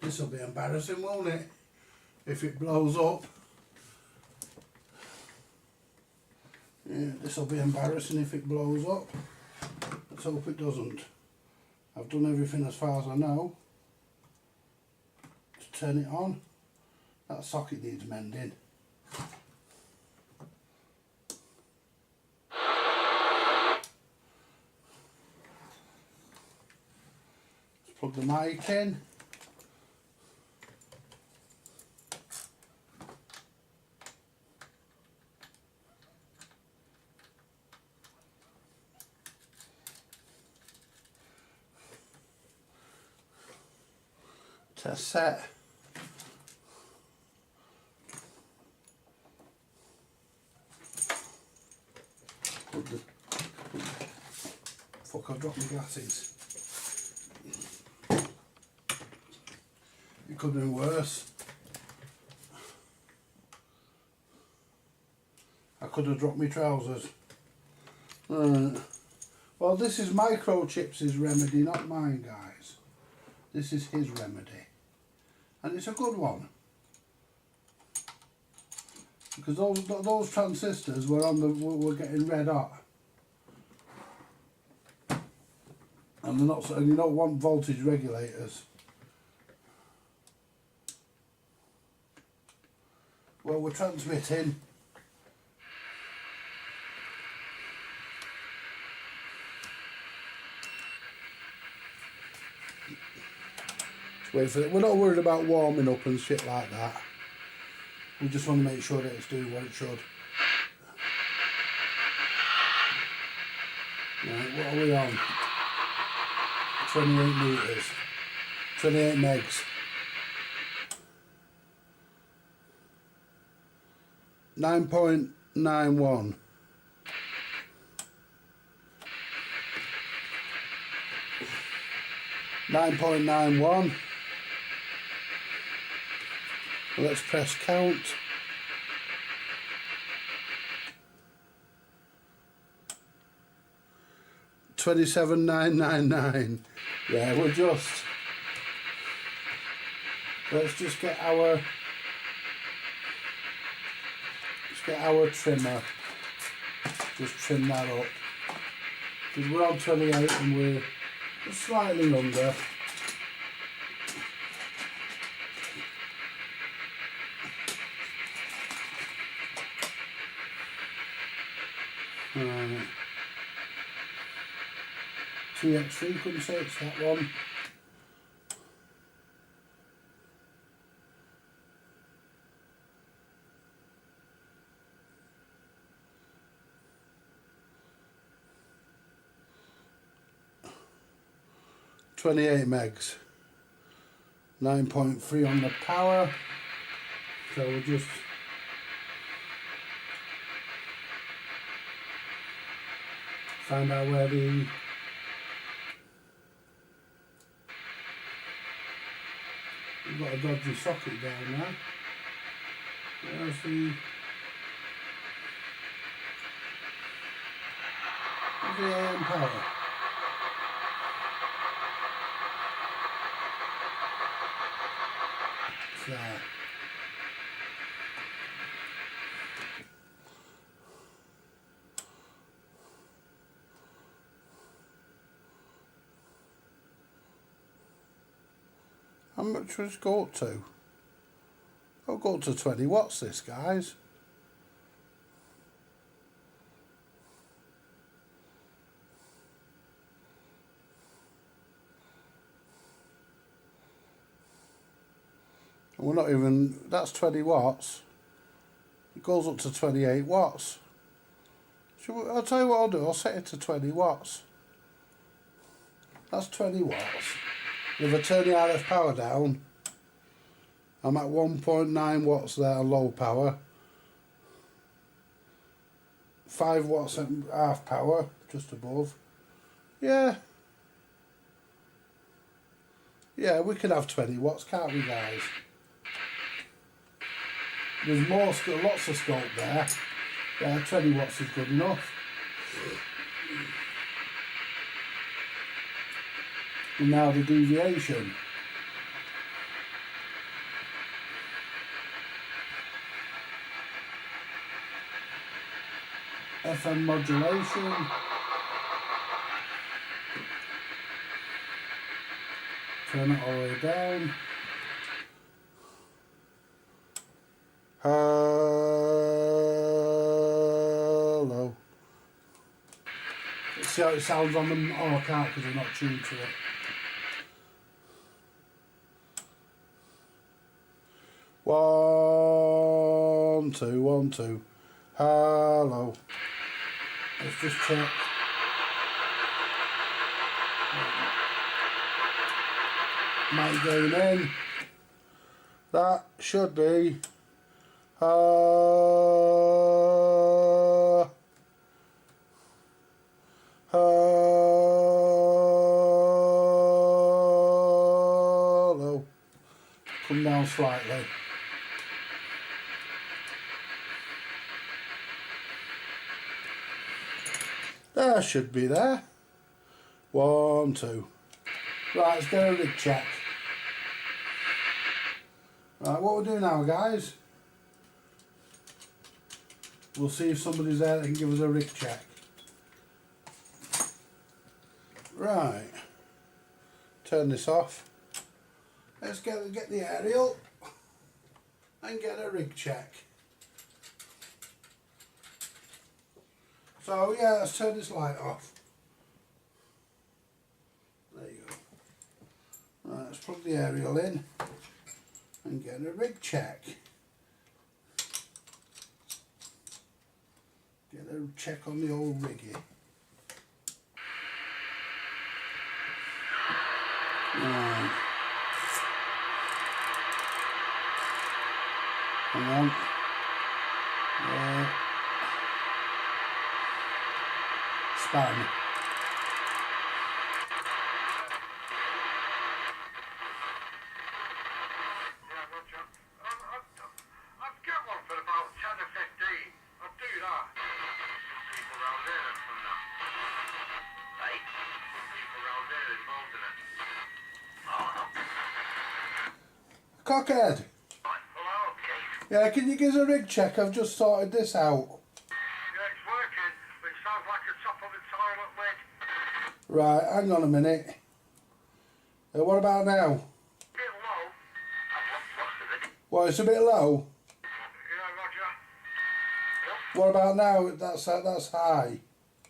This will be embarrassing, won't it? If it blows up. Yeah, this will be embarrassing if it blows up. Let's hope it doesn't. I've done everything as far as I know to turn it on. That socket needs mending. Let's plug the mic in. Test set. Fuck, I've dropped my glasses. It could have been worse. I could have dropped my trousers. Well, this is Microchipz's remedy, not mine, guys. This is his remedy. And it's a good one. Because those transistors were getting red hot. and they're not, and you don't want voltage regulators. Well, we're transmitting. Just wait for it. We're not worried about warming up and shit like that. We just want to make sure that it's doing what it should. Right, what are we on? 28 meters. 28 megs. 9.91. .91. Let's press count. $27,999. Yeah, let's just get our trimmer. Just trim that up. Because we're on 28 and we're slightly under. TX frequency, it's that one. .28 megs. 9.3 on the power. So we'll just find out where the we've got a dodgy socket down there. Where's the AM power? It's there. How much was it go up to? I'll go up to 20 watts this, guys. And we're not even, that's 20 watts. It goes up to 28 watts. I'll tell you what I'll do, I'll set it to 20 watts. That's 20 watts. If I turn the RF power down, I'm at 1.9 watts there on low power. 5 watts at half power, just above. Yeah. Yeah, we could have 20 watts, can't we, guys? There's lots of scope there. Yeah, 20 watts is good enough. And now the deviation. FM modulation. Turn it all the way down. Hello. Let's see how it sounds on them. Oh, I can't because I'm not tuned to it. 1 2 1 2. Hello. Let's just check. Mic going in. That should be. Hello. Come down slightly. There should be there. 1 2. Right, let's get a rig check. Right, what we'll do now, guys, we'll see if somebody's there that can give us a rig check. Right. turn this off. Let's get the aerial and get a rig check. So yeah, let's turn this light off. There you go. Right, let's plug the aerial in and get a rig check. Get a check on the old riggy. Right. Hang on. Span. Cockhead! Yeah, can you give us a rig check? I've just sorted this out. Yeah, it's working, but it sounds like a top of the toilet lid. Right, hang on a minute. What about now? A bit low. Well, it's a bit low. Yeah, Roger. What about now? That's high.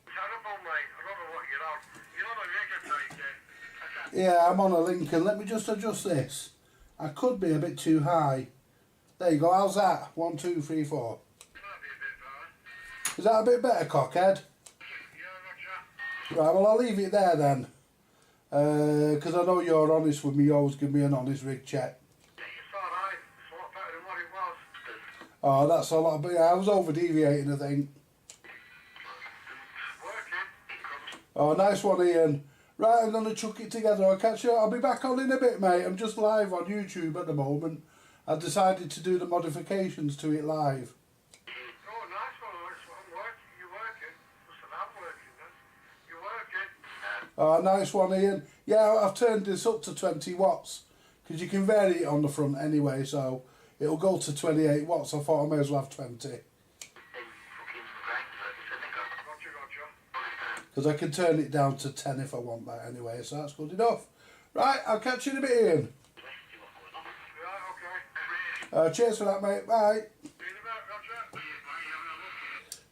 Terrible, mate. I don't know what you're on. You're on a reggae taking. Yeah, I'm on a Lincoln. Let me just adjust this. I could be a bit too high. There you go, how's that? 1, 2, 3, 4. Is that a bit better, cockhead? Yeah, Roger. Right, well I'll leave it there then. Because I know you're honest with me, you always give me an honest rig check. Yeah, it's alright. It's a lot better than what it was. Oh, that's a lot, but yeah, I was over deviating, I think. Working. Oh, nice one, Ian. Right, I'm going to chuck it together. I'll catch you. I'll be back on in a bit, mate. I'm just live on YouTube at the moment. I decided to do the modifications to it live. Oh, nice one. I'm working. You're working. Listen, I'm working then. You're working. Oh, nice one, Ian. Yeah, I've turned this up to 20 watts. Because you can vary it on the front anyway, so it'll go to 28 watts. I thought I may as well have 20. Because I can turn it down to 10 if I want that anyway, so that's good enough. Right, I'll catch you in a bit, Ian. Right, okay. Cheers for that, mate. Bye.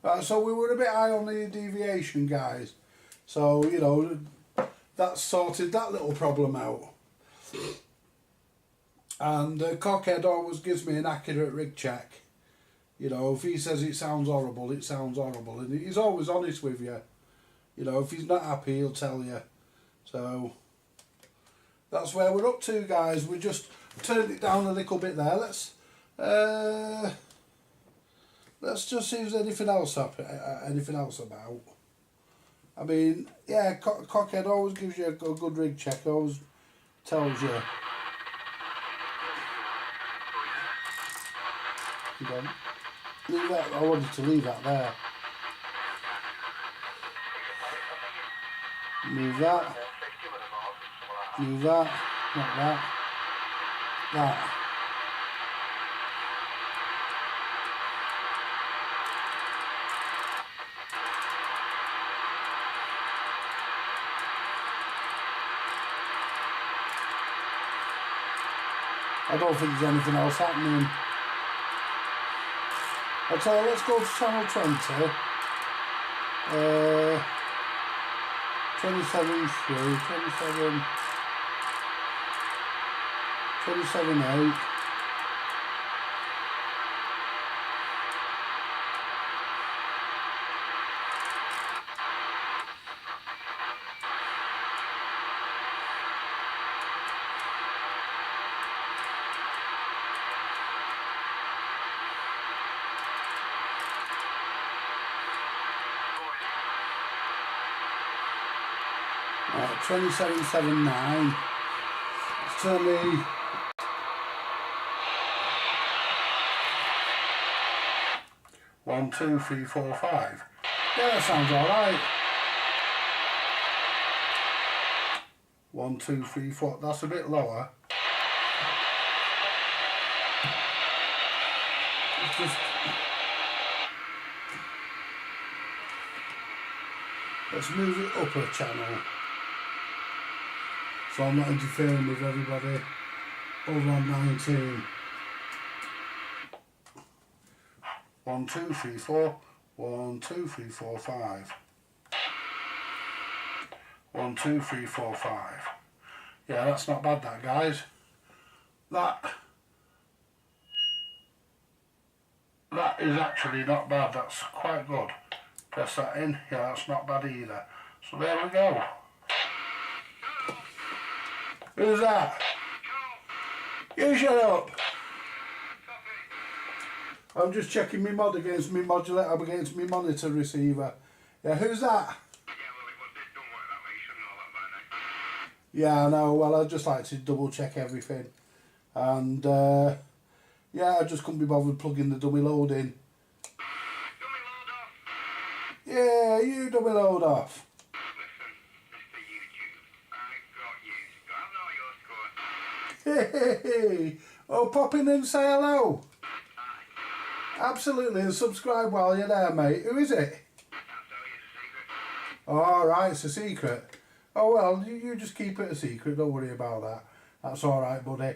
Right, so we were a bit high on the deviation, guys. So, you know, that sorted that little problem out. And Cockhead always gives me an accurate rig check. You know, if he says it sounds horrible, it sounds horrible. And he's always honest with you. You know, if he's not happy, he'll tell you. So, that's where we're up to, guys. We just turned it down a little bit there. Let's just see if there's anything else about. I mean, yeah, Cockhead always gives you a good rig check. Always tells you. Leave that. I wanted to leave that there. Move that. Move that. Not that. That. I don't think there's anything else happening. I'll tell you, let's go to channel 20. 27.3, 27.8. Right, 27.79. Let's turn the one, two, three, four, five. Yeah, that sounds alright. 1, 2, 3, 4. That's a bit lower. It's just let's move it up a channel. So I'm not interfering with everybody over on 19. 1, 2, 3, 4. 1, 2, 3, 4, 5. 1, 2, 3, 4, 5. Yeah, that's not bad, that, guys. That is actually not bad. That's quite good. Press that in. Yeah, that's not bad either. So there we go. Who's that? You shut up. I'm just checking my mod against my modulator, against my monitor receiver. Yeah, who's that? Yeah, I know. Well, I just like to double check everything. And, yeah, I just couldn't be bothered plugging the dummy load in. Dummy load off. Yeah, you dummy load off. Listen, Mr. YouTube, I got you. I have no your score. Hey, oh, pop in and say hello. Absolutely, and subscribe while you're there, mate. Who is it? I'll tell you the secret. Alright, it's a secret. Oh, well, you just keep it a secret. Don't worry about that. That's alright, buddy.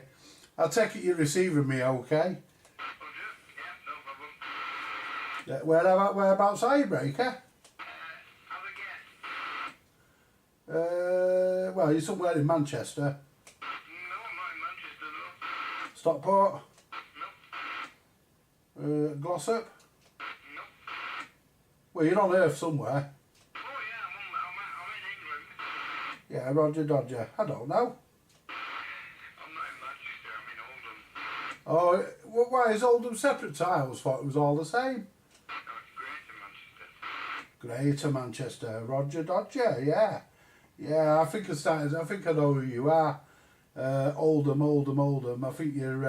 I'll take it you're receiving me, okay? Yeah, no problem. Whereabouts are you, Breaker? Have a guess. Well, you're somewhere in Manchester. No, I'm not in Manchester, though. Stockport? No. Glossop? No. Well, you're on Earth somewhere. Oh, yeah, I'm in England. Yeah, Roger Dodger. I don't know. I'm not in Manchester, I'm in Oldham. Oh, why is Oldham separate to? I always thought it was all the same. No, it's Greater Manchester. Greater Manchester. Roger Dodger, yeah. Yeah, I think I know who you are. Oldham. I think you're,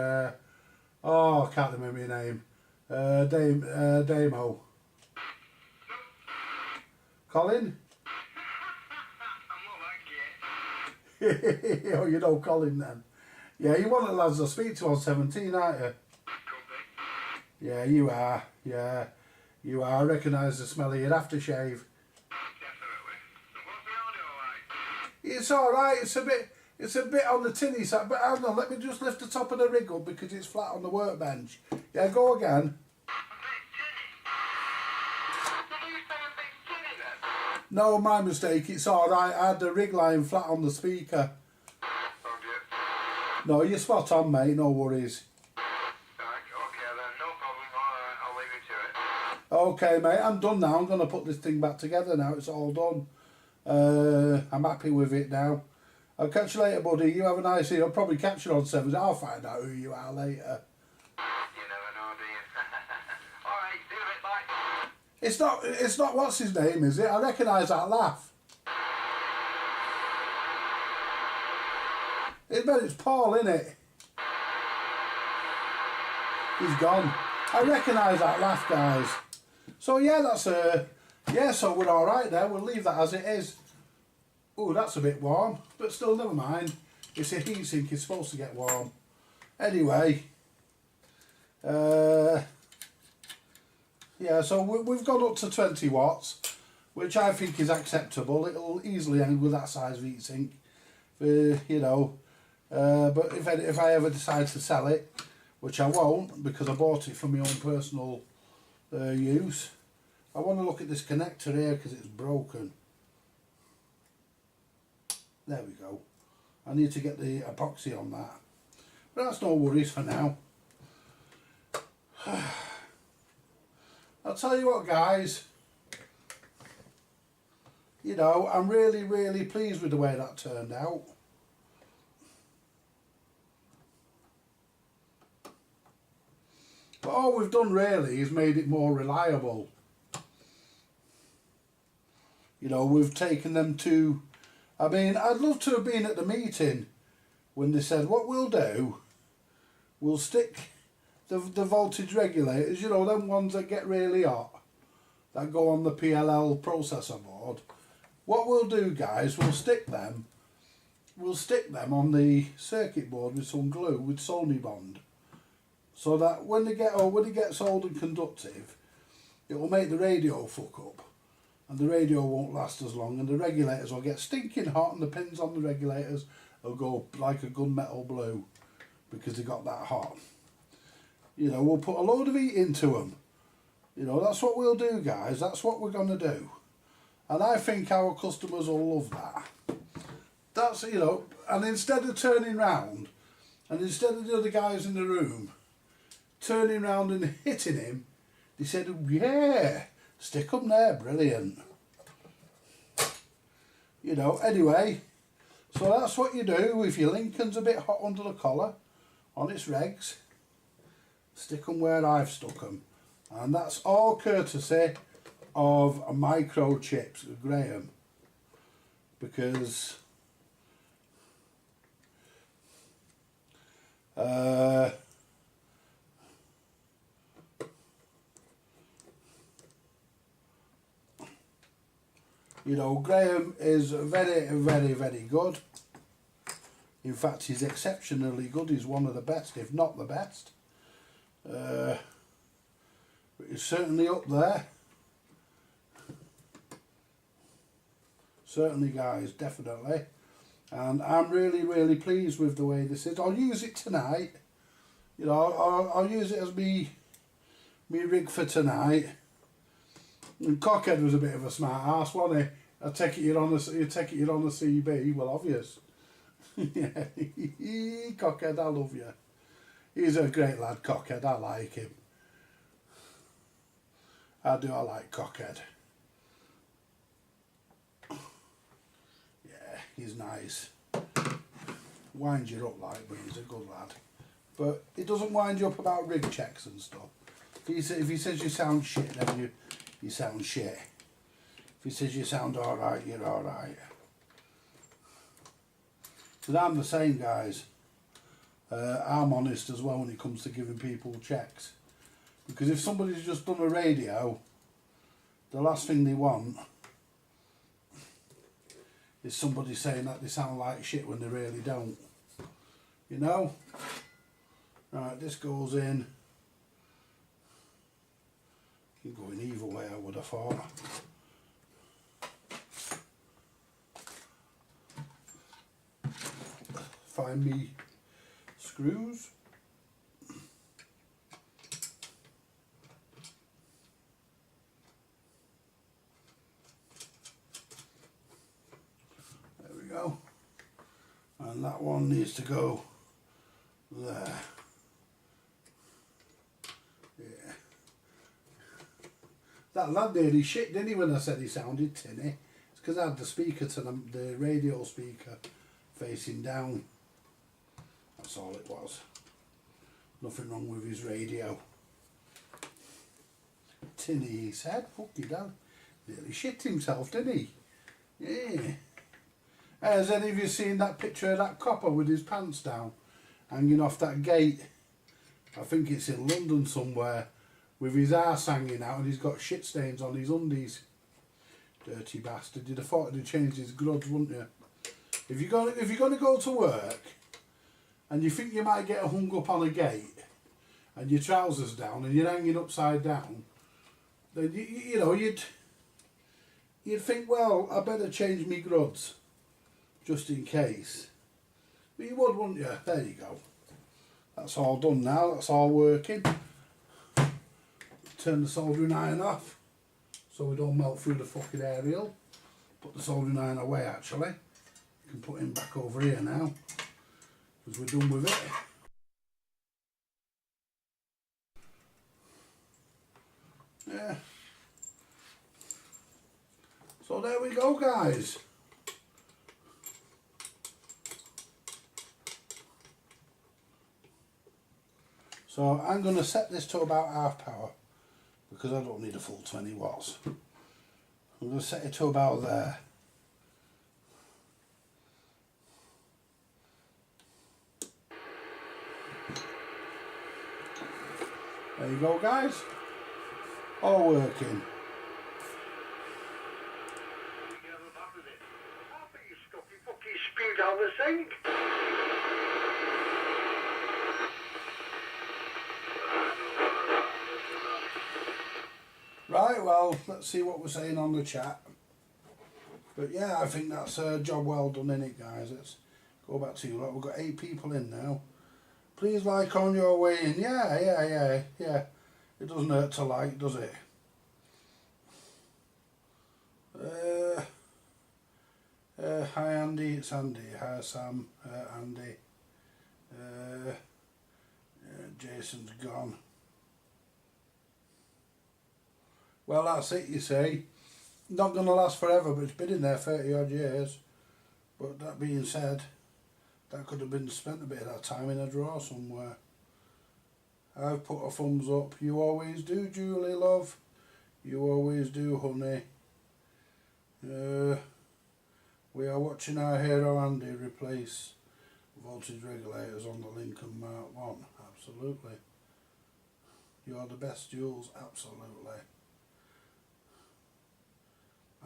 I can't remember your name. Damo. Colin? I'm not like you. Oh, you know Colin then. Yeah, you're one of the lads I speak to on 17, aren't you? Could be. Yeah, you are. Yeah, you are. I recognise the smell of your aftershave. Definitely. What's the audio like? It's alright, it's a bit on the tinny side, but hang on, let me just lift the top of the rig up because it's flat on the workbench. Yeah, go again. No, my mistake, it's alright, I had the rig lying flat on the speaker. Oh dear. No, you're spot on, mate, no worries. Right, okay then, no problem. I'll leave you to it. Okay, mate, I'm done now. I'm going to put this thing back together now. It's all done. I'm happy with it now. I'll catch you later, buddy. You have a nice day. I'll probably catch you on 7. I'll find out who you are later. You never know, do you? Alright, see you a bit, bye. It's not what's his name, is it? I recognise that laugh. It's Paul, innit? He's gone. I recognise that laugh, guys. So yeah, that's so we're alright there. We'll leave that as it is. Oh, that's a bit warm, but still, never mind. It's a heatsink, it's supposed to get warm. Anyway, yeah, so we've gone up to 20 watts, which I think is acceptable. It'll easily hang with that size of heatsink, you know. But if I ever decide to sell it, which I won't because I bought it for my own personal use, I want to look at this connector here because it's broken. There we go. I need to get the epoxy on that. But that's no worries for now. I'll tell you what, guys. You know, I'm really, really pleased with the way that turned out. But all we've done really is made it more reliable. You know, we've taken them to... I mean, I'd love to have been at the meeting when they said, what we'll do, we'll stick the voltage regulators, you know, them ones that get really hot, that go on the PLL processor board. What we'll do, guys, we'll stick them on the circuit board with some glue, with Sony Bond, so that when it gets old and conductive, it will make the radio fuck up. And the radio won't last as long, and the regulators will get stinking hot, and the pins on the regulators will go like a gunmetal blue because they got that hot. You know, we'll put a load of heat into them. You know, that's what we'll do, guys. That's what we're going to do. And I think our customers will love that. That's, you know, and instead of turning round, and instead of the other guys in the room turning round and hitting him, they said, yeah, stick them there, brilliant. You know, anyway, so that's what you do if your Lincoln's a bit hot under the collar on its regs. Stick them where I've stuck them. And that's all courtesy of Microchipz, Graham. Because you know, Graham is very, very, very good. In fact, he's exceptionally good. He's one of the best, if not the best. But he's certainly up there. Certainly, guys, definitely. And I'm really, really pleased with the way this is. I'll use it tonight. You know, I'll use it as me rig for tonight. And Cockhead was a bit of a smart ass, wasn't he? I take it you're on a CB. Well, obvious. Yeah, Cockhead, I love you. He's a great lad, Cockhead. I like him. I do. I like Cockhead. Yeah, he's nice. Winds you up like, but he's a good lad. But he doesn't wind you up about rig checks and stuff. If he says you sound shit, then you sound shit. If he says you sound alright, you're alright. But I'm the same, guys. I'm honest as well when it comes to giving people checks. Because if somebody's just done a radio, the last thing they want is somebody saying that they sound like shit when they really don't. You know? Right, this goes in. You can go in either way, I would have thought. Find me screws. There we go. And that one needs to go there. Yeah. That lad nearly shit, didn't he, when I said he sounded tinny? It's because I had the speaker to the radio speaker facing down. That's all it was. Nothing wrong with his radio. Tinny, he said. Fucking hell. Nearly shit himself, didn't he? Yeah. Has any of you seen that picture of that copper with his pants down, hanging off that gate? I think it's in London somewhere, with his arse hanging out and he's got shit stains on his undies. Dirty bastard. You'd have thought he'd changed his grudge, wouldn't you? If you're gonna go to work and you think you might get hung up on a gate and your trousers down and you're hanging upside down, then you know you'd think, well, I better change me gruds just in case. But you would, wouldn't you? There you go. That's all done now. That's all working. Turn the soldering iron off so we don't melt through the fucking aerial. Put the soldering iron away, actually. You can put him back over here now because we're done with it. Yeah. So there we go, guys. So I'm going to set this to about half power because I don't need a full 20 watts. I'm going to set it to about there. There you go, guys. All working. Down the sink. Right, well, let's see what we're saying on the chat. But yeah, I think that's a job well done, innit, guys? Go back to you lot. We've got 8 people in now. Please like on your way in. Yeah. It doesn't hurt to like, does it? Hi Andy, it's Andy. Hi Sam, Andy. Jason's gone. Well, that's it, you see. Not going to last forever, but it's been in there 30 odd years. But that being said, that could have been spent a bit of that time in a drawer somewhere. I've put a thumbs up. You always do, Julie, love. You always do, honey. We are watching our hero Andy replace voltage regulators on the Lincoln Mark 1. Absolutely. You're the best, Jules. Absolutely.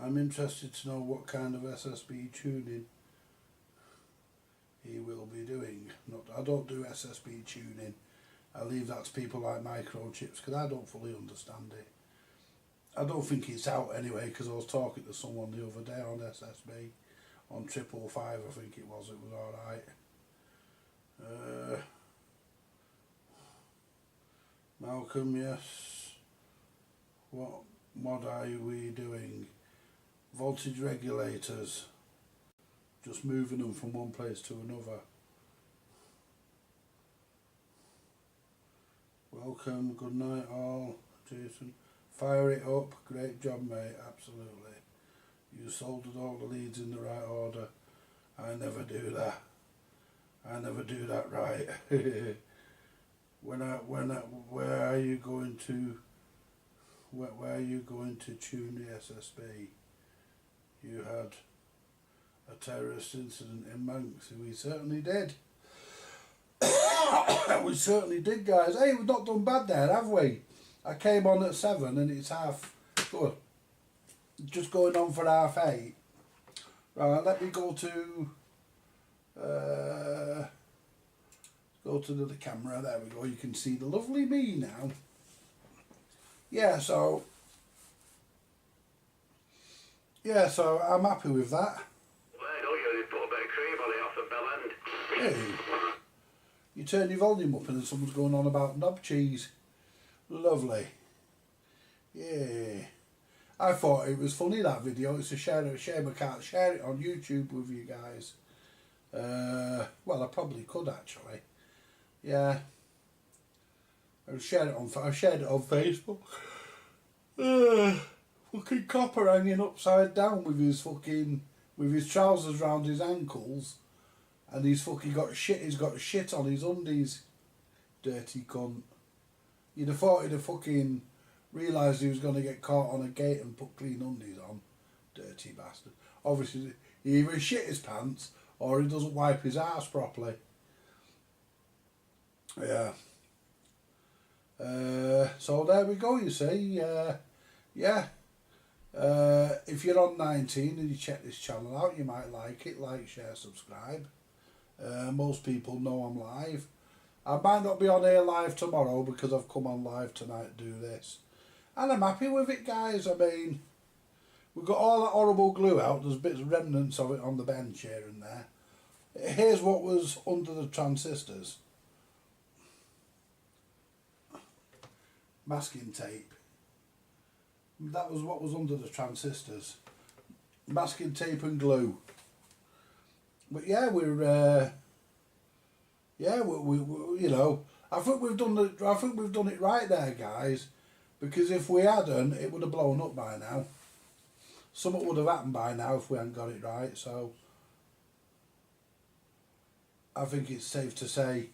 I'm interested to know what kind of SSB tuning he will be doing. I don't do SSB tuning. I leave that to people like Microchipz because I don't fully understand it. I don't think it's out anyway because I was talking to someone the other day on SSB on 555 I think it was alright. Malcolm, yes. What mod are we doing? Voltage regulators. Just moving them from one place to another. Welcome, good night all, Jason. Fire it up, great job mate, absolutely. You sorted all the leads in the right order. I never do that. I never do that right. Where are you going to tune the SSB? You had a terrorist incident in Manx. We certainly did. We certainly did, guys. Hey, we've not done bad there, have we? I came on at 7 and it's good. Just going on for 8:30. Right, let me go to the camera. There we go. You can see the lovely me now. Yeah, so I'm happy with that. Why don't you put a bit of cream on it off the bell end? Hey, you turn your volume up and then someone's going on about knob cheese. Lovely. Yeah. I thought it was funny, that video. It's a shame I can't share it on YouTube with you guys. Well, I probably could actually. Yeah. I shared it on Facebook. Fucking copper hanging upside down with his trousers round his ankles, and he's got shit on his undies. Dirty cunt. You'd have thought he'd have fucking realised he was going to get caught on a gate and put clean undies on. Dirty bastard. Obviously, he either shit his pants or he doesn't wipe his ass properly. Yeah. So there we go, you see. Yeah. If you're on 19 and you check this channel out, you might like it. Like, share, subscribe. Most people know I'm live. I might not be on here live tomorrow because I've come on live tonight to do this. And I'm happy with it, guys. I mean, we've got all that horrible glue out. There's bits of remnants of it on the bench here and there. Here's what was under the transistors. Masking tape. That was what was under the transistors. Masking tape and glue. But yeah, we you know, I think we've done it right there, guys. Because if we hadn't, it would have blown up by now. Something would have happened by now if we hadn't got it right. So I think it's safe to say.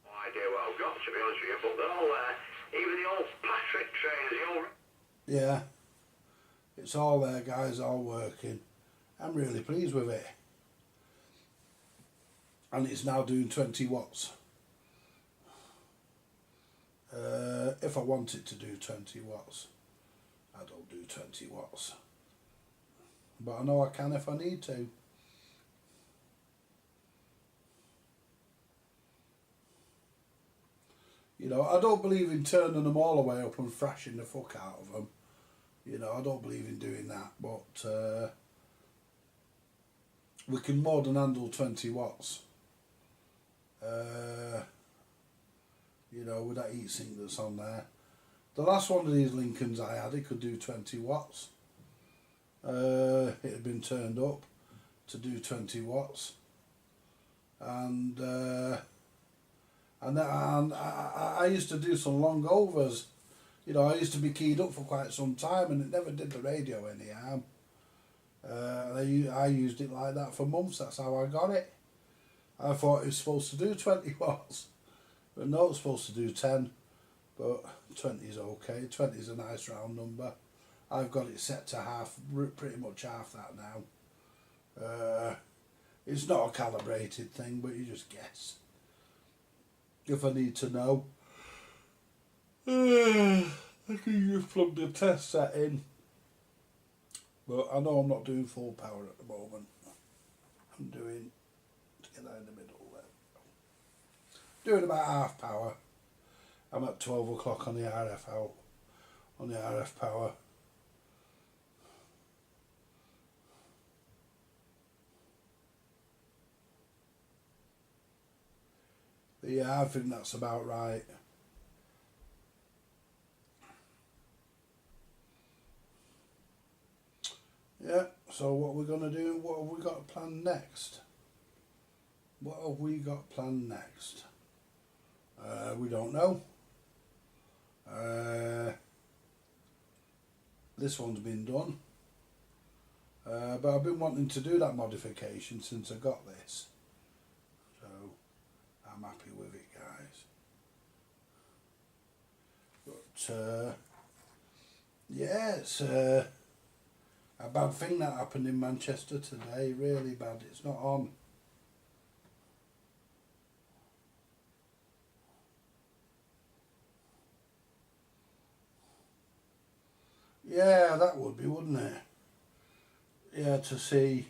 No idea what I've got, to be honest with you, but they're all there. Even the old Patrick trainers, Yeah, it's all there, guys, all working. I'm really pleased with it. And it's now doing 20 watts. If I want it to do 20 watts, I don't do 20 watts. But I know I can if I need to. You know, I don't believe in turning them all the way up and thrashing the fuck out of them. You know, I don't believe in doing that. But we can more than handle 20 watts. You know, with that heatsink that's on there. The last one of these Lincolns I had, it could do 20 watts. It had been turned up to do 20 watts. And I used to do some long overs. You know, I used to be keyed up for quite some time, and it never did the radio any harm. I used it like that for months. That's how I got it. I thought it was supposed to do 20 watts, but no, it's supposed to do 10. But 20 is okay. 20 is a nice round number. I've got it set to half, pretty much half that now. It's not a calibrated thing, but you just guess. If I need to know, I can just plug the test set in. But I know I'm not doing full power at the moment. I'm doing, to get that in the middle there, doing about half power. I'm at 12 o'clock on the RF out, on the RF power. But yeah, I think that's about right. Yeah, so what we're going to do, what have we got planned next? What have we got planned next? We don't know. This one's been done. But I've been wanting to do that modification since I got this. So I'm happy with it, guys. But yeah, it's a bad thing that happened in Manchester today, really bad. It's not on. Yeah, that would be, wouldn't it? Yeah, to see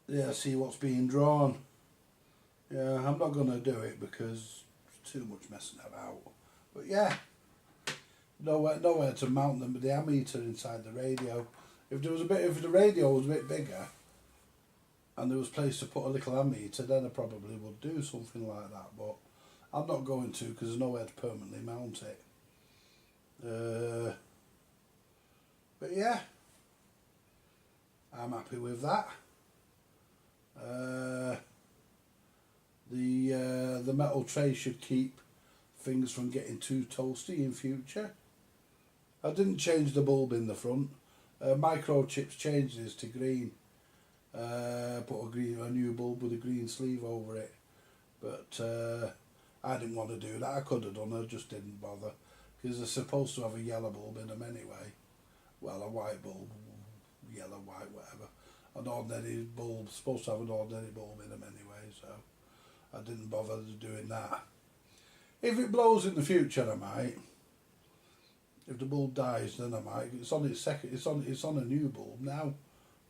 what's being drawn. Yeah, I'm not going to do it because it's too much messing about. But yeah, nowhere to mount them with the ammeter inside the radio. If the radio was a bit bigger and there was place to put a little ammeter, then I probably would do something like that. But I'm not going to because there's nowhere to permanently mount it. But yeah, I'm happy with that. The metal tray should keep things from getting too toasty in future. I didn't change the bulb in the front. Microchipz changed this to green. Put a new bulb with a green sleeve over it. But I didn't want to do that. I could have done it, I just didn't bother. Because they're supposed to have a yellow bulb in them anyway. Well, a white bulb, yellow, white, whatever. An ordinary bulb, supposed to have an ordinary bulb in them anyway, so I didn't bother doing that. If it blows in the future, I might. If the bulb dies, then I might. It's on its second. It's on a new bulb now.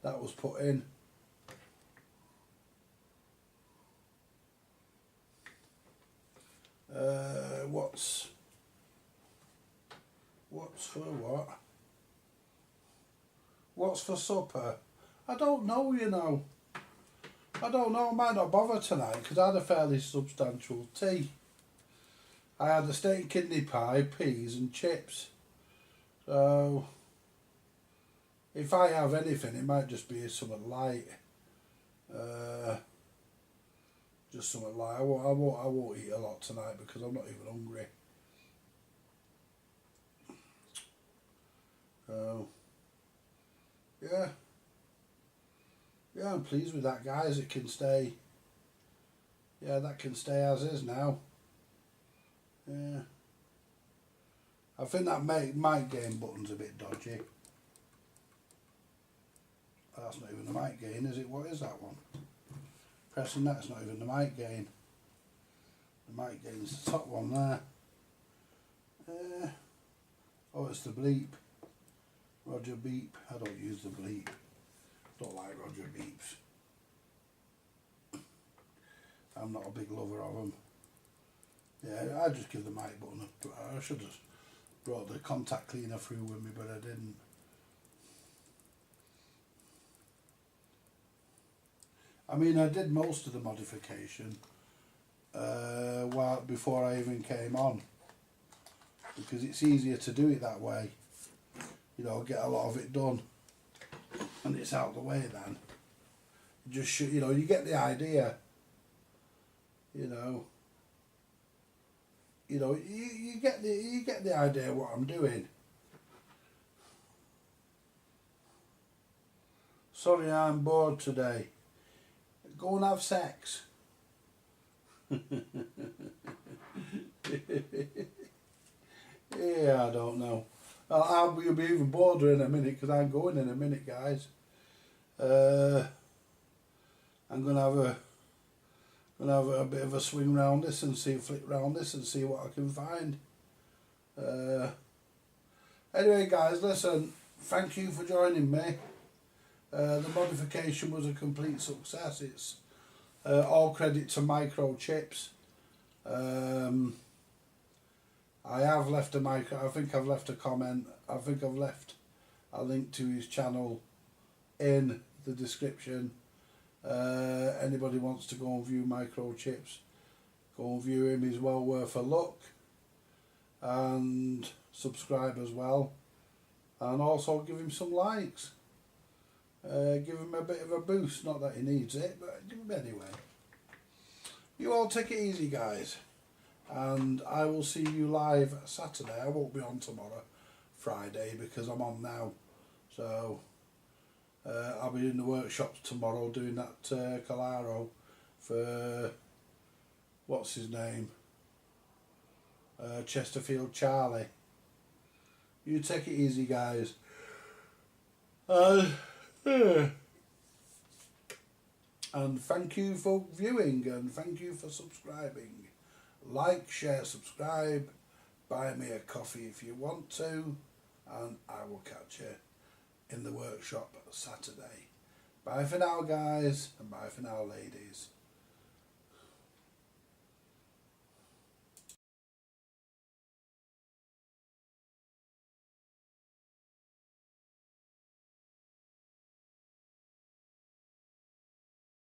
That was put in. What's for what? What's for supper? I don't know, you know. I don't know. I might not bother tonight because I had a fairly substantial tea. I had a steak and kidney pie, peas and chips. So if I have anything, it might just be something light. Just something light. I won't eat a lot tonight because I'm not even hungry. So yeah. Yeah, I'm pleased with that, guys. It can stay. Yeah, that can stay as is now. Yeah. I think that mic gain button's a bit dodgy. That's not even the mic gain, is it? What is that one? Pressing that's not even the mic gain. The mic gain's the top one there. Oh, it's the bleep. Roger beep. I don't use the bleep. Don't like Roger beeps. I'm not a big lover of them. Yeah, I just give the mic button a... I should have brought the contact cleaner through with me, but I didn't. I mean, I did most of the modification before I even came on, because it's easier to do it that way. You know, get a lot of it done, and it's out of the way then. Just you know, you get the idea. You know, you get the idea what I'm doing. Sorry, I'm bored today. Go and have sex. Yeah, I don't know. I'll be even bolder in a minute, because I'm going in a minute, guys. I'm gonna have a bit of a swing round this and flick round this and see what I can find. Anyway, guys, listen. Thank you for joining me. The modification was a complete success. It's all credit to Microchipz. I have left I think I've left a comment. I think I've left a link to his channel in the description. Anybody wants to go and view Microchipz, go and view him. He's well worth a look. And subscribe as well. And also give him some likes. Give him a bit of a boost. Not that he needs it, but give him anyway. You all take it easy, guys. And I will see you live Saturday. I won't be on tomorrow, Friday, because I'm on now. So I'll be in the workshops tomorrow doing that Calaro for, what's his name? Chesterfield Charlie. You take it easy, guys. And thank you for viewing, and thank you for subscribing. Like, share, subscribe, buy me a coffee if you want to, and I will catch you in the workshop Saturday. Bye for now, guys, and bye for now, ladies.